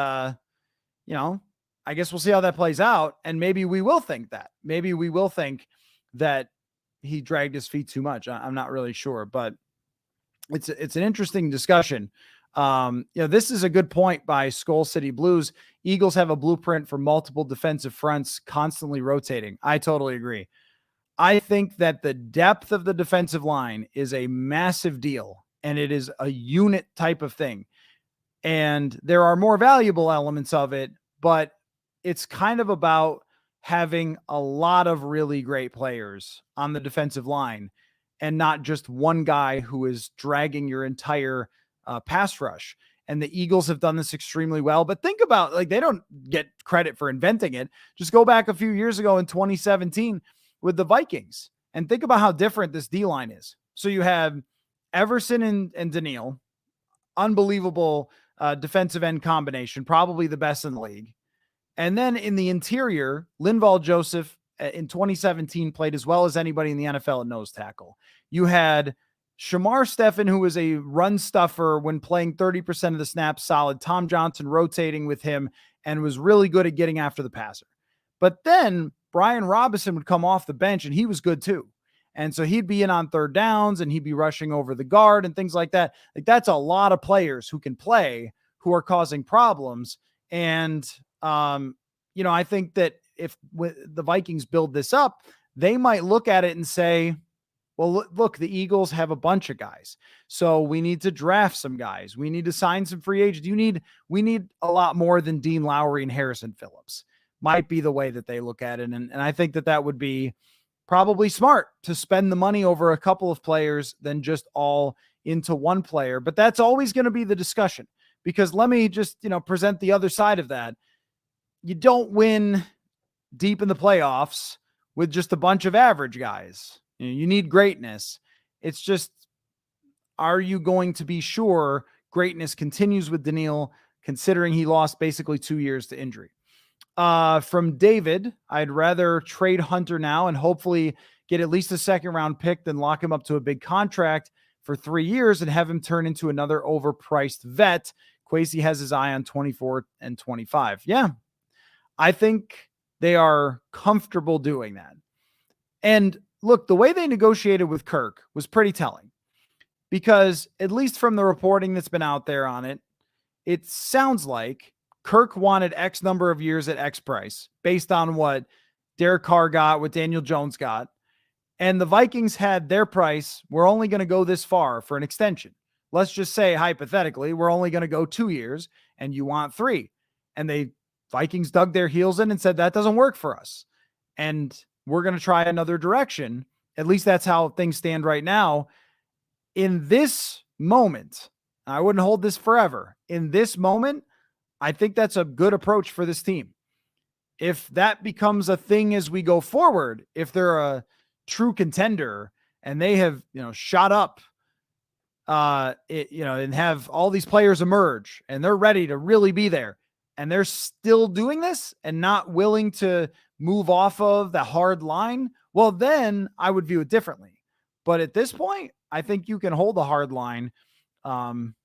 I guess we'll see how that plays out. And maybe we will think that. Maybe we will think that he dragged his feet too much. I'm not really sure, but it's an interesting discussion. This is a good point by Skull City Blues. Eagles have a blueprint for multiple defensive fronts constantly rotating. I totally agree. I think that the depth of the defensive line is a massive deal, and it is a unit type of thing. And there are more valuable elements of it, but it's kind of about having a lot of really great players on the defensive line and not just one guy who is dragging your entire pass rush. And the Eagles have done this extremely well. But think about, they don't get credit for inventing it. Just go back a few years ago in 2017 with the Vikings and think about how different this D-line is. So you have Everson and Danielle, unbelievable defensive end combination, probably the best in the league. And then in the interior, Linval Joseph in 2017 played as well as anybody in the NFL at nose tackle. You had Shamar Stephen, who was a run stuffer when playing 30% of the snaps solid. Tom Johnson rotating with him and was really good at getting after the passer. But then Brian Robinson would come off the bench and he was good too. And so he'd be in on third downs and he'd be rushing over the guard and things like that. That's a lot of players who can play, who are causing problems. And, I think that if the Vikings build this up, they might look at it and say, well, look, the Eagles have a bunch of guys. So we need to draft some guys. We need to sign some free agents. We need a lot more than Dean Lowry and Harrison Phillips, might be the way that they look at it. And I think that would be probably smart to spend the money over a couple of players than just all into one player. But that's always going to be the discussion, because let me just, present the other side of that. You don't win deep in the playoffs with just a bunch of average guys. You need greatness. It's just, are you going to be sure greatness continues with Danielle, considering he lost basically 2 years to injury? From David, I'd rather trade Hunter now and hopefully get at least a second round pick, then lock him up to a big contract for 3 years and have him turn into another overpriced vet. Kwesi has his eye on 24 and 25. Yeah, I think they are comfortable doing that. And look, the way they negotiated with Kirk was pretty telling, because at least from the reporting that's been out there on it, it sounds like Kirk wanted X number of years at X price based on what Derek Carr got, what Daniel Jones got. And the Vikings had their price. We're only going to go this far for an extension. Let's just say, hypothetically, we're only going to go 2 years and you want 3. And the Vikings dug their heels in and said, that doesn't work for us. And we're going to try another direction. At least that's how things stand right now. In this moment, I wouldn't hold this forever. In this moment, I think that's a good approach for this team. If that becomes a thing as we go forward, if they're a true contender and they have, shot up, and have all these players emerge and they're ready to really be there, and they're still doing this and not willing to move off of the hard line, well, then I would view it differently. But at this point, I think you can hold a hard line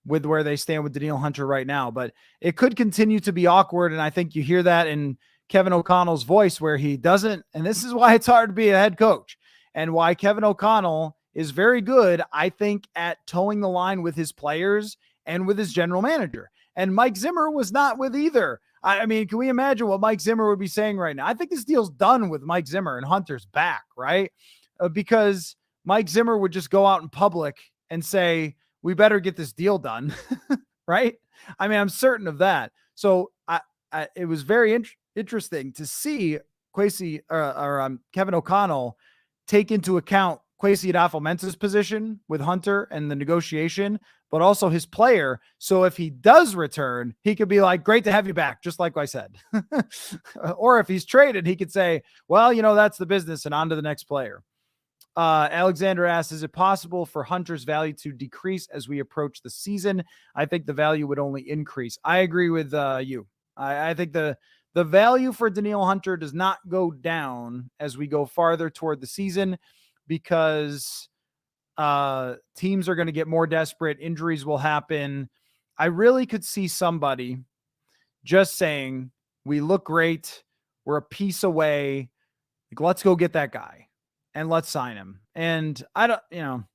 with where they stand with Danielle Hunter right now. But it could continue to be awkward, and I think you hear that in Kevin O'Connell's voice, where he doesn't, and this is why it's hard to be a head coach, and why Kevin O'Connell is very good, I think, at towing the line with his players and with his general manager. And Mike Zimmer was not with either. I mean, can we imagine what Mike Zimmer would be saying right now? I think this deal's done with Mike Zimmer and Hunter's back, right? Because Mike Zimmer would just go out in public and say, we better get this deal done, right? I mean, I'm certain of that. So it was very interesting to see Kevin O'Connell take into account Kwesi Adolfo-Mensah's position with Hunter and the negotiation, but also his player. So if he does return, he could be like, great to have you back, just like I said. Or if he's traded, he could say, well, that's the business, and on to the next player. Alexander asks, is it possible for Hunter's value to decrease as we approach the season? I think the value would only increase. I agree with you. I think the value for Danielle Hunter does not go down as we go farther toward the season, because teams are going to get more desperate. Injuries will happen. I really could see somebody just saying, we look great, we're a piece away, let's go get that guy and let's sign him. And I don't,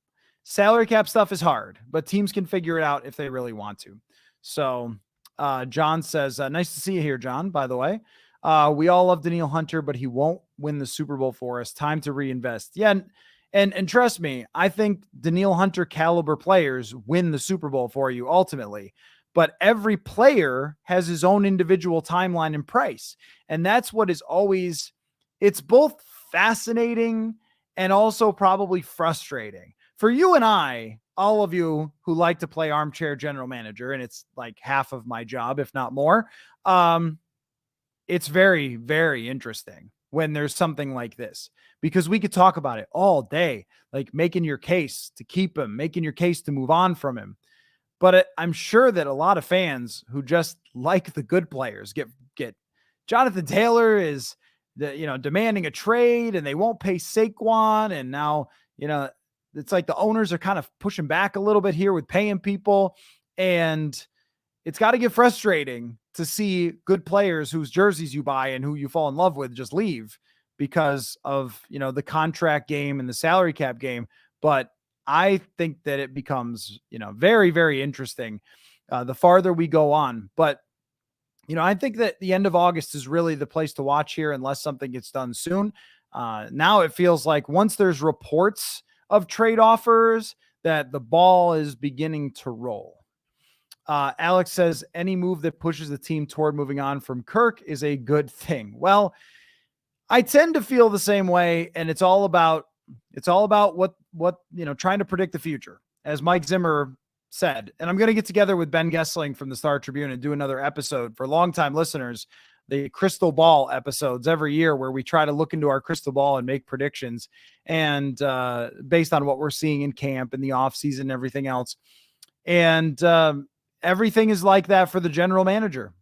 salary cap stuff is hard, but teams can figure it out if they really want to. So John says, nice to see you here, John, by the way. We all love Danielle Hunter, but he won't win the Super Bowl for us. Time to reinvest. Yeah. And trust me, I think Danielle Hunter caliber players win the Super Bowl for you ultimately, but every player has his own individual timeline and price. And that's what is always, it's both fascinating and also probably frustrating for you and I, all of you who like to play armchair general manager, and it's like half of my job, if not more. It's very, very interesting when there's something like this, because we could talk about it all day, like making your case to keep him, making your case to move on from him. But I'm sure that a lot of fans who just like the good players get Jonathan Taylor is demanding a trade, and they won't pay Saquon. And now, it's like the owners are kind of pushing back a little bit here with paying people. And it's got to get frustrating to see good players whose jerseys you buy and who you fall in love with just leave because of, the contract game and the salary cap game. But I think that it becomes, very, very interesting the farther we go on. But, I think that the end of August is really the place to watch here unless something gets done soon. Now it feels like once there's reports of trade offers that the ball is beginning to roll. Alex says any move that pushes the team toward moving on from Kirk is a good thing. Well, I tend to feel the same way, and it's all about what trying to predict the future, as Mike Zimmer said. And I'm going to get together with Ben Gessling from the Star Tribune and do another episode for longtime listeners, the crystal ball episodes every year, where we try to look into our crystal ball and make predictions, and based on what we're seeing in camp and the off season and everything else. And everything is like that for the general manager.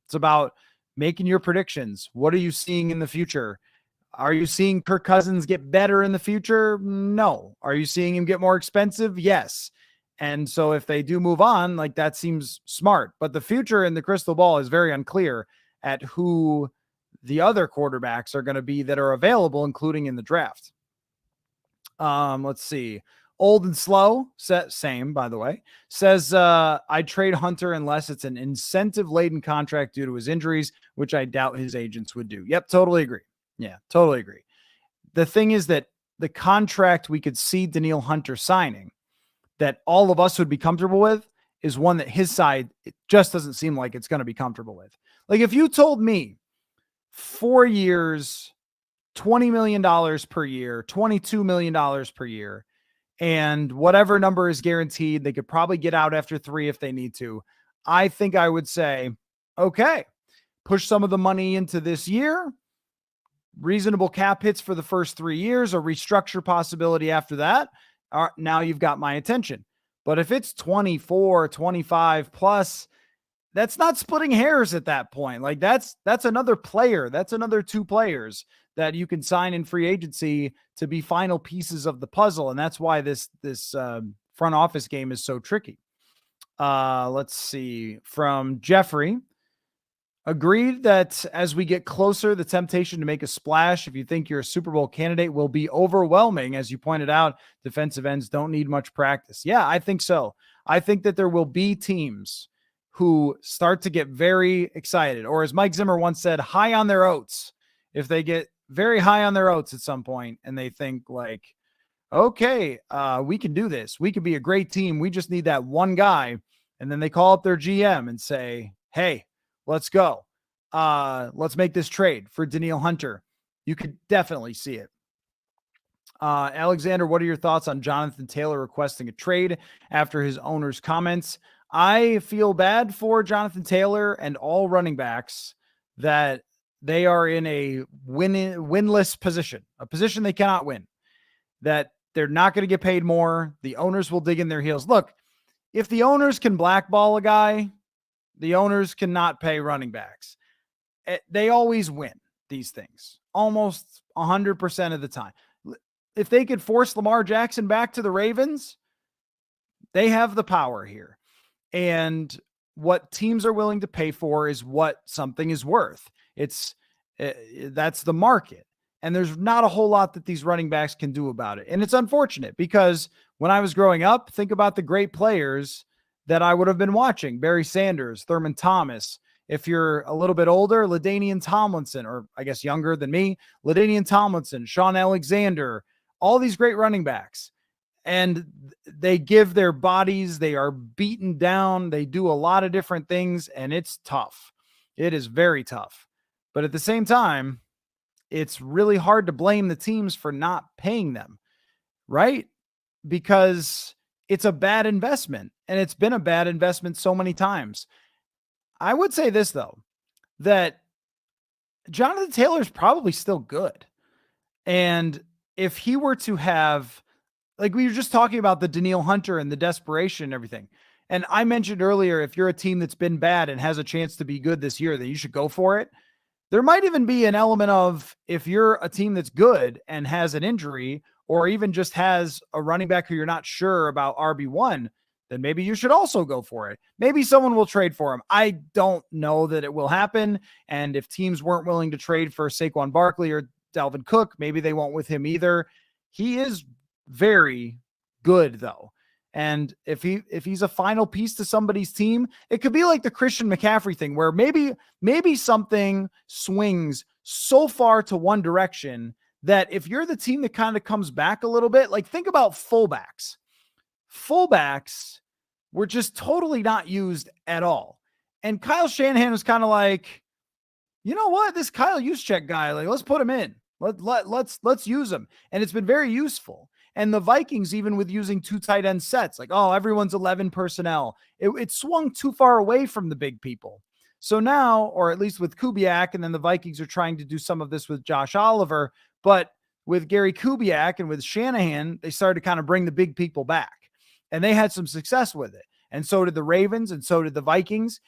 It's about making your predictions. What are you seeing in the future? Are you seeing Kirk Cousins get better in the future? No. Are you seeing him get more expensive? Yes. And so if they do move on, like that seems smart. But the future in the crystal ball is very unclear at who the other quarterbacks are going to be that are available, including in the draft. Let's see. Old and slow, same, by the way, says I'd trade Hunter unless it's an incentive laden contract due to his injuries, which I doubt his agents would do. Yep, totally agree. Yeah, totally agree. The thing is that the contract we could see Danielle Hunter signing that all of us would be comfortable with is one that his side, it just doesn't seem like it's going to be comfortable with. Like if you told me 4 years, $20 million per year, $22 million per year, and whatever number is guaranteed, they could probably get out after 3 if they need to. I think I would say, okay, push some of the money into this year, reasonable cap hits for the first 3 years, a restructure possibility after that. Now you've got my attention. But if it's 24, 25 plus, that's not splitting hairs at that point. Like that's another player. That's another 2 players that you can sign in free agency to be final pieces of the puzzle. And that's why this front office game is so tricky. Let's see, from Jeffrey. Agreed that as we get closer, the temptation to make a splash, if you think you're a Super Bowl candidate, will be overwhelming. As you pointed out, defensive ends don't need much practice. Yeah, I think so. I think that there will be teams who start to get very excited, or as Mike Zimmer once said, high on their oats. If they get very high on their oats at some point and they think like, okay, we can do this. We can be a great team. We just need that one guy. And then they call up their GM and say, hey, let's go. Let's make this trade for Danielle Hunter. You could definitely see it. Alexander, what are your thoughts on Jonathan Taylor requesting a trade after his owner's comments? I feel bad for Jonathan Taylor and all running backs that they are in a winless position, a position they cannot win, that they're not going to get paid more. The owners will dig in their heels. Look, if the owners can blackball a guy, the owners cannot pay running backs. They always win these things, almost 100% of the time. If they could force Lamar Jackson back to the Ravens, they have the power here. And what teams are willing to pay for is what something is worth. That's the market. And there's not a whole lot that these running backs can do about it. And it's unfortunate because when I was growing up, think about the great players that I would have been watching. Barry Sanders, Thurman Thomas. If you're a little bit older, LaDainian Tomlinson, or I guess younger than me, LaDainian Tomlinson, Sean Alexander, all these great running backs. And they give their bodies, they are beaten down, they do a lot of different things, and it's tough. It is very tough. But at the same time, it's really hard to blame the teams for not paying them, right? Because it's a bad investment, and it's been a bad investment so many times. I would say this, though, that Jonathan Taylor is probably still good. And if he were to have, like we were just talking about the Danielle Hunter and the desperation and everything. And I mentioned earlier, if you're a team that's been bad and has a chance to be good this year, then you should go for it. There might even be an element of if you're a team that's good and has an injury or even just has a running back who you're not sure about RB1, then maybe you should also go for it. Maybe someone will trade for him. I don't know that it will happen. And if teams weren't willing to trade for Saquon Barkley or Dalvin Cook, maybe they won't with him either. He is very good though. And if he's a final piece to somebody's team, it could be like the Christian McCaffrey thing where maybe something swings so far to one direction that if you're the team that kind of comes back a little bit, like think about fullbacks. Fullbacks were just totally not used at all. And Kyle Shanahan was kind of like, you know what, this Kyle Juszczyk guy, like let's put him in. Let's use him. And it's been very useful. And the Vikings, even with using 2 tight end sets, like, oh, everyone's 11 personnel, it swung too far away from the big people. So now, or at least with Kubiak, and then the Vikings are trying to do some of this with Josh Oliver, but with Gary Kubiak and with Shanahan, they started to kind of bring the big people back. And they had some success with it. And so did the Ravens, and so did the Vikings.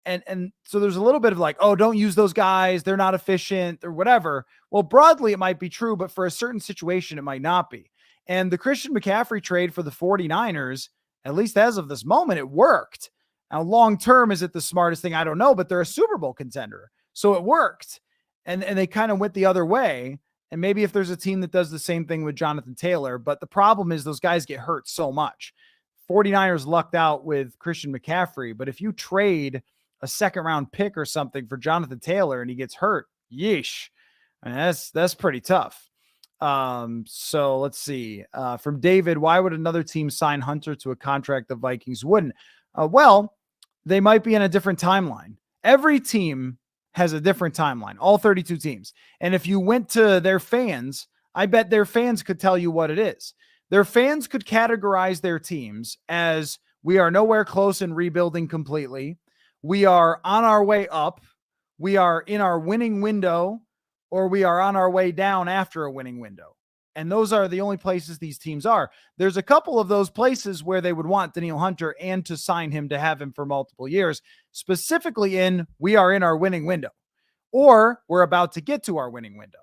And so there's a little bit of like, oh, don't use those guys, they're not efficient or whatever. Well, broadly it might be true, but for a certain situation it might not be. And the Christian McCaffrey trade for the 49ers, at least as of this moment, it worked. Now, long term, is it the smartest thing? I don't know, but they're a Super Bowl contender. So it worked. And they kind of went the other way. And maybe if there's a team that does the same thing with Jonathan Taylor, but the problem is those guys get hurt so much. 49ers lucked out with Christian McCaffrey, but if you trade a second round pick or something for Jonathan Taylor and he gets hurt, yeesh. I mean, that's pretty tough. So let's see. From David, why would another team sign Hunter to a contract the Vikings wouldn't? Well, they might be in a different timeline. Every team has a different timeline, all 32 teams. And if you went to their fans, I bet their fans could tell you what it is. Their fans could categorize their teams as we are nowhere close in rebuilding completely. We are on our way up. We are in our winning window, or we are on our way down after a winning window. And those are the only places these teams are. There's a couple of those places where they would want Danielle Hunter and to sign him to have him for multiple years, specifically in we are in our winning window, or we're about to get to our winning window.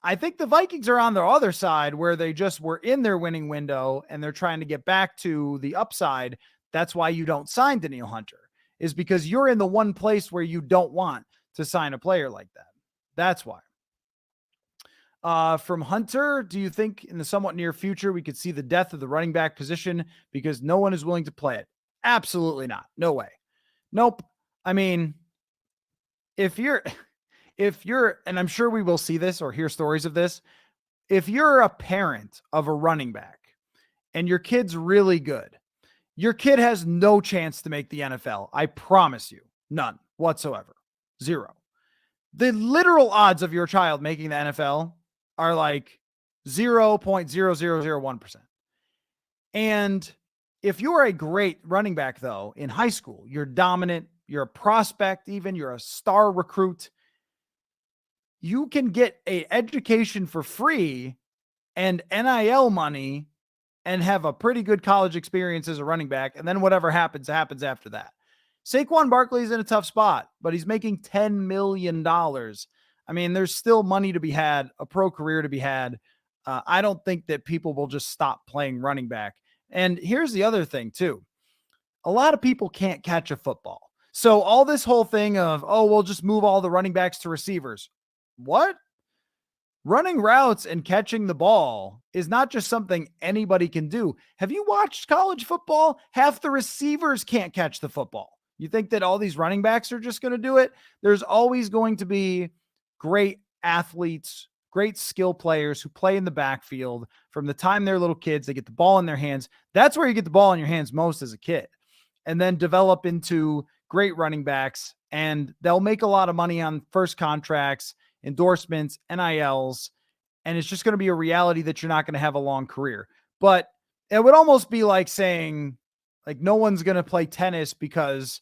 I think the Vikings are on the other side where they just were in their winning window and they're trying to get back to the upside. That's why you don't sign Danielle Hunter, is because you're in the one place where you don't want to sign a player like that. That's why. From Hunter, do you think in the somewhat near future we could see the death of the running back position because no one is willing to play it? Absolutely not. No way. Nope. I mean, if you're, and I'm sure we will see this or hear stories of this, if you're a parent of a running back and your kid's really good, your kid has no chance to make the NFL. I promise you, none whatsoever. Zero. The literal odds of your child making the NFL are like 0.0001%. And if you're a great running back, though, in high school, you're dominant, you're a prospect, even you're a star recruit, you can get an education for free and NIL money and have a pretty good college experience as a running back. And then whatever happens, happens after that. Saquon Barkley is in a tough spot, but he's making $10 million. I mean, there's still money to be had, a pro career to be had. I don't think that people will just stop playing running back. And here's the other thing too. A lot of people can't catch a football. So all this whole thing of, oh, we'll just move all the running backs to receivers. What? Running routes and catching the ball is not just something anybody can do. Have you watched college football? Half the receivers can't catch the football. You think that all these running backs are just going to do it? There's always going to be great athletes, great skill players who play in the backfield from the time they're little kids. They get the ball in their hands. That's where you get the ball in your hands most as a kid, and then develop into great running backs. And they'll make a lot of money on first contracts, endorsements, NILs. And it's just going to be a reality that you're not going to have a long career. But it would almost be like saying, like, no one's going to play tennis because,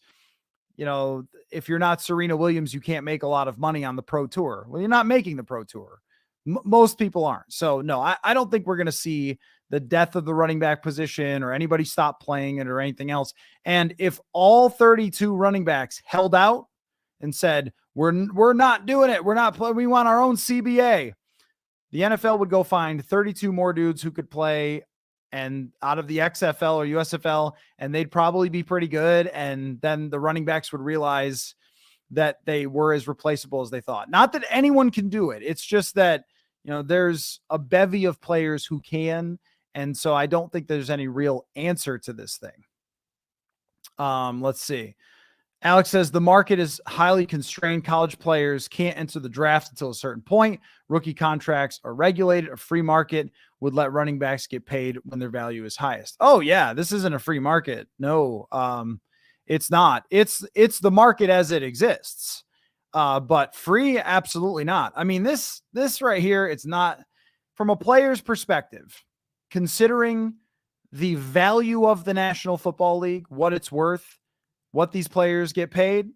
you know, if you're not Serena Williams, you can't make a lot of money on the pro tour. Well, you're not making the pro tour. Most people aren't. So no, I don't think we're going to see the death of the running back position or anybody stop playing it or anything else. And if all 32 running backs held out and said, we're not doing it, we're not playing, we want our own CBA, the NFL would go find 32 more dudes who could play and out of the XFL or USFL, and they'd probably be pretty good. And then the running backs would realize that they were as replaceable as they thought. Not that anyone can do it. It's just that, you know, there's a bevy of players who can. And so I don't think there's any real answer to this thing. Let's see. Alex says the market is highly constrained. College players can't enter the draft until a certain point. Rookie contracts are regulated. A free market would let running backs get paid when their value is highest. Oh yeah, this isn't a free market. No, it's not. It's the market as it exists. But free, absolutely not. I mean, this right here, it's not from a player's perspective, considering the value of the National Football League, what it's worth, what these players get paid.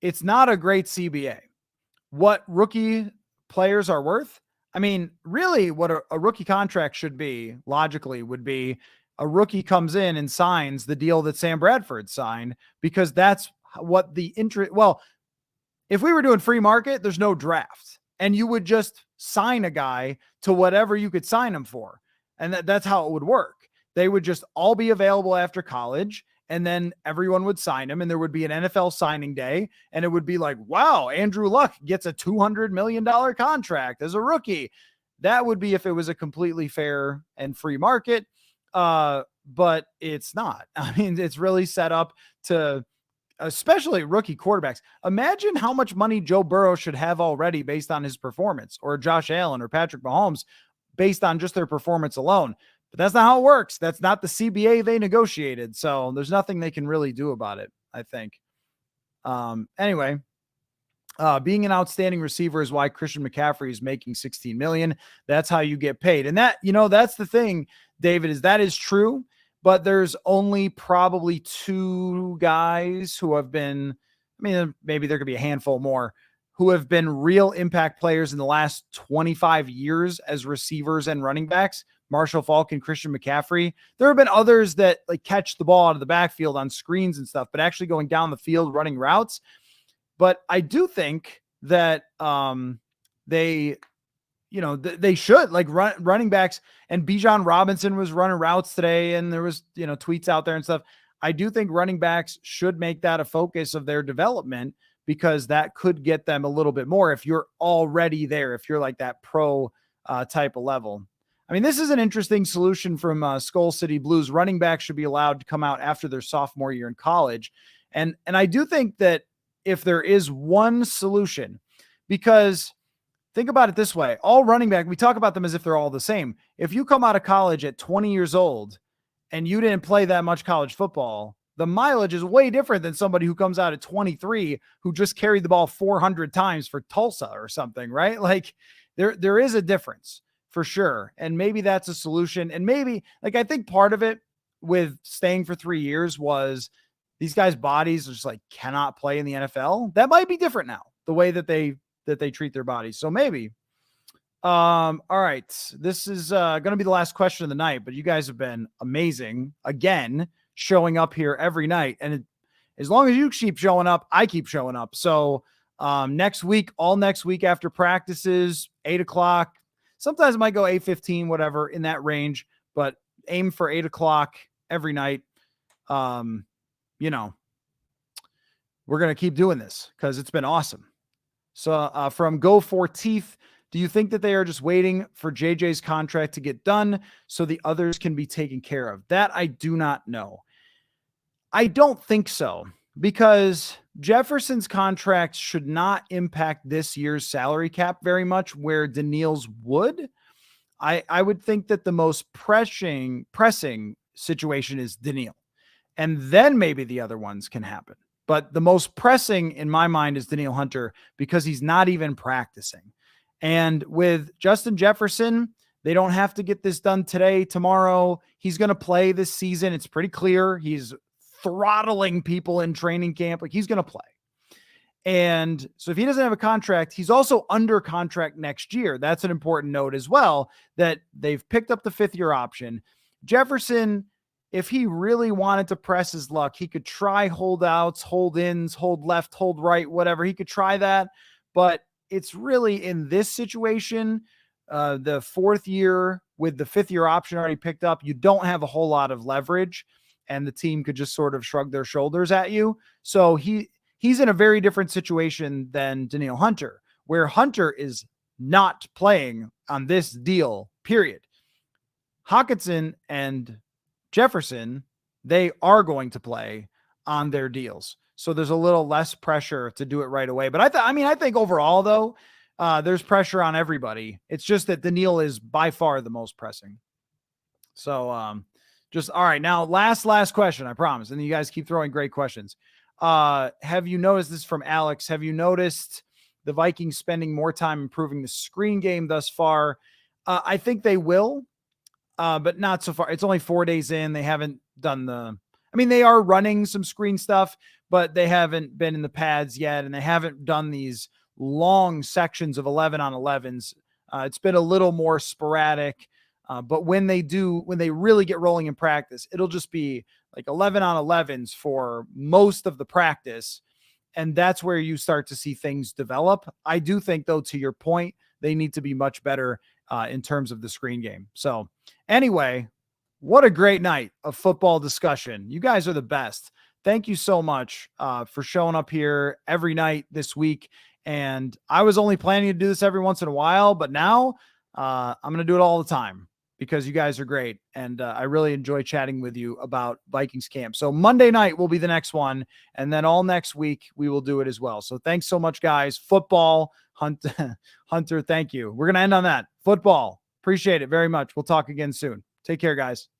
It's not a great CBA. What rookie players are worth, I mean, really what a rookie contract should be, logically, would be a rookie comes in and signs the deal that Sam Bradford signed, because that's what the interest. Well, if we were doing free market, there's no draft, and you would just sign a guy to whatever you could sign him for. And that's how it would work. They would just all be available after college, and then everyone would sign him, and there would be an NFL signing day, and it would be like, wow, Andrew Luck gets a $200 million contract as a rookie. That would be if it was a completely fair and free market. But it's not. I mean, it's really set up to, especially rookie quarterbacks. Imagine how much money Joe Burrow should have already based on his performance, or Josh Allen or Patrick Mahomes based on just their performance alone. But that's not how it works. That's not the CBA they negotiated. So there's nothing they can really do about it, I think. Anyway, being an outstanding receiver is why Christian McCaffrey is making $16 million. That's how you get paid. And that, that's the thing, David, is that is true. But there's only probably 2 guys who have been, I mean, maybe there could be a handful more, who have been real impact players in the last 25 years as receivers and running backs: Marshall Faulk and Christian McCaffrey. There have been others that like catch the ball out of the backfield on screens and stuff, but actually going down the field running routes. But I do think that they should, like, running backs, and Bijan Robinson was running routes today, and there was, tweets out there and stuff. I do think running backs should make that a focus of their development, because that could get them a little bit more if you're already there, if you're like that pro type of level. I mean, this is an interesting solution from Skull City Blues. Running backs should be allowed to come out after their sophomore year in college. And I do think that if there is one solution, because think about it this way, all running back, we talk about them as if they're all the same. If you come out of college at 20 years old and you didn't play that much college football, the mileage is way different than somebody who comes out at 23 who just carried the ball 400 times for Tulsa or something, right? Like there is a difference for sure. And maybe that's a solution. And maybe, like, I think part of it with staying for 3 years was these guys' bodies just like cannot play in the NFL. That might be different now, the way that they treat their bodies. So maybe. All right. This is going to be the last question of the night, but you guys have been amazing again, showing up here every night. And as long as you keep showing up, I keep showing up. So next week after practices, 8:00, sometimes I might go 8:15, whatever, in that range, but aim for 8:00 every night. We're going to keep doing this because it's been awesome. So from Go For Teeth, do you think that they are just waiting for JJ's contract to get done so the others can be taken care of? That I do not know. I don't think so, because Jefferson's contract should not impact this year's salary cap very much, where Danielle's would. I would think that the most pressing situation is Danielle, and then maybe the other ones can happen. But the most pressing in my mind is Danielle Hunter, because he's not even practicing. And with Justin Jefferson, they don't have to get this done today, tomorrow. He's going to play this season. It's pretty clear. He's throttling people in training camp. Like, he's going to play. And so if he doesn't have a contract, he's also under contract next year. That's an important note as well, that they've picked up the 5th-year option. Jefferson, if he really wanted to press his luck, he could try holdouts, hold ins, hold left, hold right, whatever. He could try that. But it's really, in this situation, the 4th year with the 5th-year option already picked up, you don't have a whole lot of leverage, and the team could just sort of shrug their shoulders at you. So he's in a very different situation than Danielle Hunter, where Hunter is not playing on this deal, period. Hockenson and Jefferson, they are going to play on their deals. So there's a little less pressure to do it right away. But I think overall, though, there's pressure on everybody. It's just that Danielle is by far the most pressing. So all right. Now, last question, I promise. And you guys keep throwing great questions. Have you noticed, this from Alex, have you noticed the Vikings spending more time improving the screen game thus far? I think they will, but not so far. It's only 4 days in. They haven't done they are running some screen stuff, but they haven't been in the pads yet. And they haven't done these long sections of 11 on 11s. It's been a little more sporadic. But when they really get rolling in practice, it'll just be like 11 on 11s for most of the practice. And that's where you start to see things develop. I do think, though, to your point, they need to be much better in terms of the screen game. So anyway, what a great night of football discussion. You guys are the best. Thank you so much for showing up here every night this week. And I was only planning to do this every once in a while, but now I'm going to do it all the time because you guys are great. And I really enjoy chatting with you about Vikings camp. So Monday night will be the next one. And then all next week, we will do it as well. So thanks so much, guys. Football, Hunter, thank you. We're going to end on that. Football. Appreciate it very much. We'll talk again soon. Take care, guys.